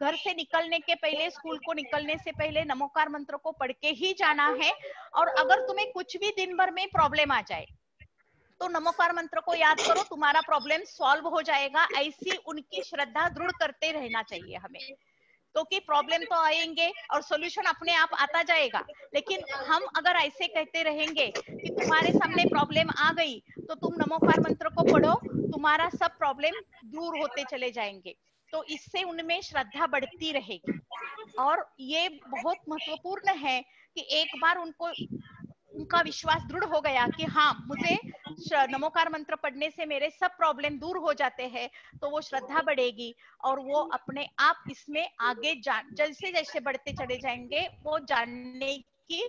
घर से निकलने के पहले, स्कूल को निकलने से पहले नमोकार मंत्र को पढ़ के ही जाना है। और अगर तुम्हें कुछ भी दिन भर में प्रॉब्लम आ जाए तो नमोकार मंत्र को याद करो, तुम्हारा प्रॉब्लम सॉल्व हो जाएगा। ऐसी उनकी श्रद्धा दृढ़ करते रहना चाहिए हमें, क्योंकि प्रॉब्लम तो आएंगे और सॉल्यूशन अपने आप आता जाएगा। लेकिन हम अगर ऐसे कहते रहेंगे कि तुम्हारे सामने प्रॉब्लम आ गई तो तुम नमोकार मंत्र को पढ़ो, तुम्हारा सब प्रॉब्लम दूर होते चले जाएंगे, तो इससे उनमें श्रद्धा बढ़ती रहेगी। और ये बहुत महत्वपूर्ण है कि एक बार उनका विश्वास दृढ़ हो गया कि हाँ मुझे नमोकार मंत्र पढ़ने से मेरे सब प्रॉब्लम दूर हो जाते हैं, तो वो श्रद्धा बढ़ेगी और वो अपने आप इसमें आगे जैसे जैसे बढ़ते चले जाएंगे वो जानने की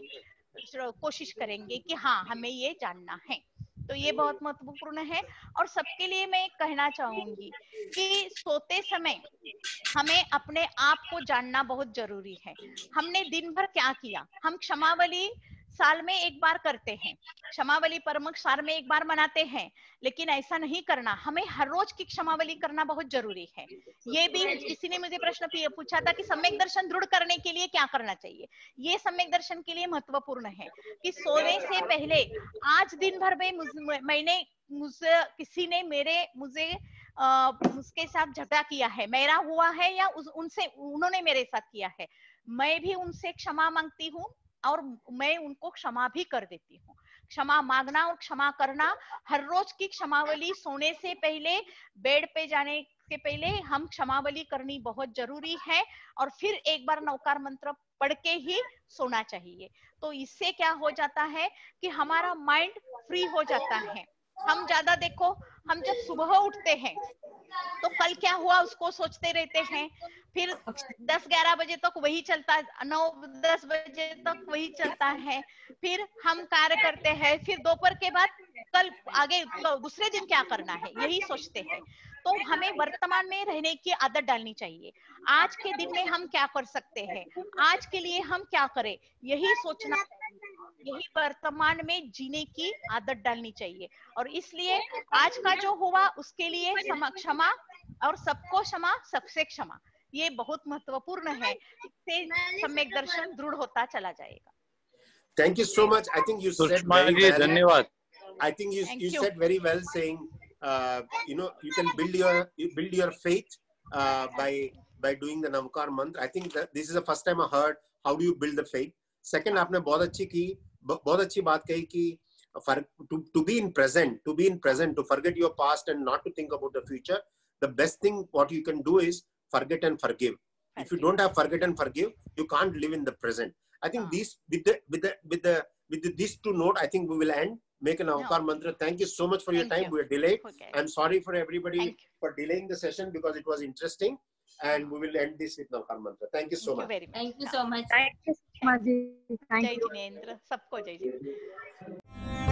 कोशिश करेंगे कि हाँ हमें ये जानना है। तो ये बहुत महत्वपूर्ण है। और सबके लिए मैं कहना चाहूंगी कि सोते समय हमें अपने आप को जानना बहुत जरूरी है। हमने दिन भर क्या किया, हम क्षमावली साल में एक बार करते हैं, क्षमावली परमक साल में एक बार मनाते हैं, लेकिन ऐसा नहीं करना, हमें हर रोज की क्षमावली करना बहुत जरूरी है। ये भी किसी ने मुझे प्रश्न पूछा था कि सम्यक दर्शन दृढ़ करने के लिए क्या करना चाहिए। ये सम्यक दर्शन के लिए महत्वपूर्ण है कि सोने से पहले आज दिन भर में मुझसे किसी ने मुझे उसके साथ झगड़ा किया है, मेरा हुआ है या उन्होंने मेरे साथ किया है, मैं भी उनसे क्षमा मांगती हूँ और मैं उनको क्षमा भी कर देती हूँ। क्षमा मांगना और क्षमा करना, हर रोज की क्षमावली सोने से पहले, बेड पे जाने से पहले हम क्षमावली करनी बहुत जरूरी है। और फिर एक बार नवकार मंत्र पढ़ के ही सोना चाहिए। तो इससे क्या हो जाता है कि हमारा माइंड फ्री हो जाता है। हम ज्यादा देखो, हम जब सुबह उठते हैं तो कल क्या हुआ उसको सोचते रहते हैं, फिर 10-11 बजे तक वही चलता है, 9-10 बजे तक वही चलता है, फिर हम कार्य करते हैं, फिर दोपहर के बाद कल आगे दूसरे दिन क्या करना है यही सोचते हैं। तो हमें वर्तमान में रहने की आदत डालनी चाहिए। आज के दिन में हम क्या कर सकते हैं, आज के लिए हम क्या करें, यही सोचना, यही वर्तमान में जीने की आदत डालनी चाहिए। और इसलिए आज का जो हुआ उसके लिए क्षमा, और सबको क्षमा सबसे क्षमा, ये बहुत महत्वपूर्ण है। इससे सम्यक दर्शन दृढ़ होता चला जाएगा। Thank you so much. I think you said very well. धन्यवाद। I think you said very well, saying you can build your faith by doing the Navkar mantra. I think that this is the first time I heard how do you build the faith. Second, आपने बहुत अच्छी बात कही कि to be in present, to forget your past and not to think about the future. The best thing what you can do is forget and forgive. If you don't have forget and forgive, you can't live in the present. I think these with these two note, I think we will end. Make an Navkar mantra. Thank you so much for your time. We are delayed. Okay. I'm sorry for everybody for delaying the session because it was interesting. And we will end this with Navkar mantra. Thank you so much. Thank you so much. जय जिनेंद्र, सबको जय जिनेंद्र।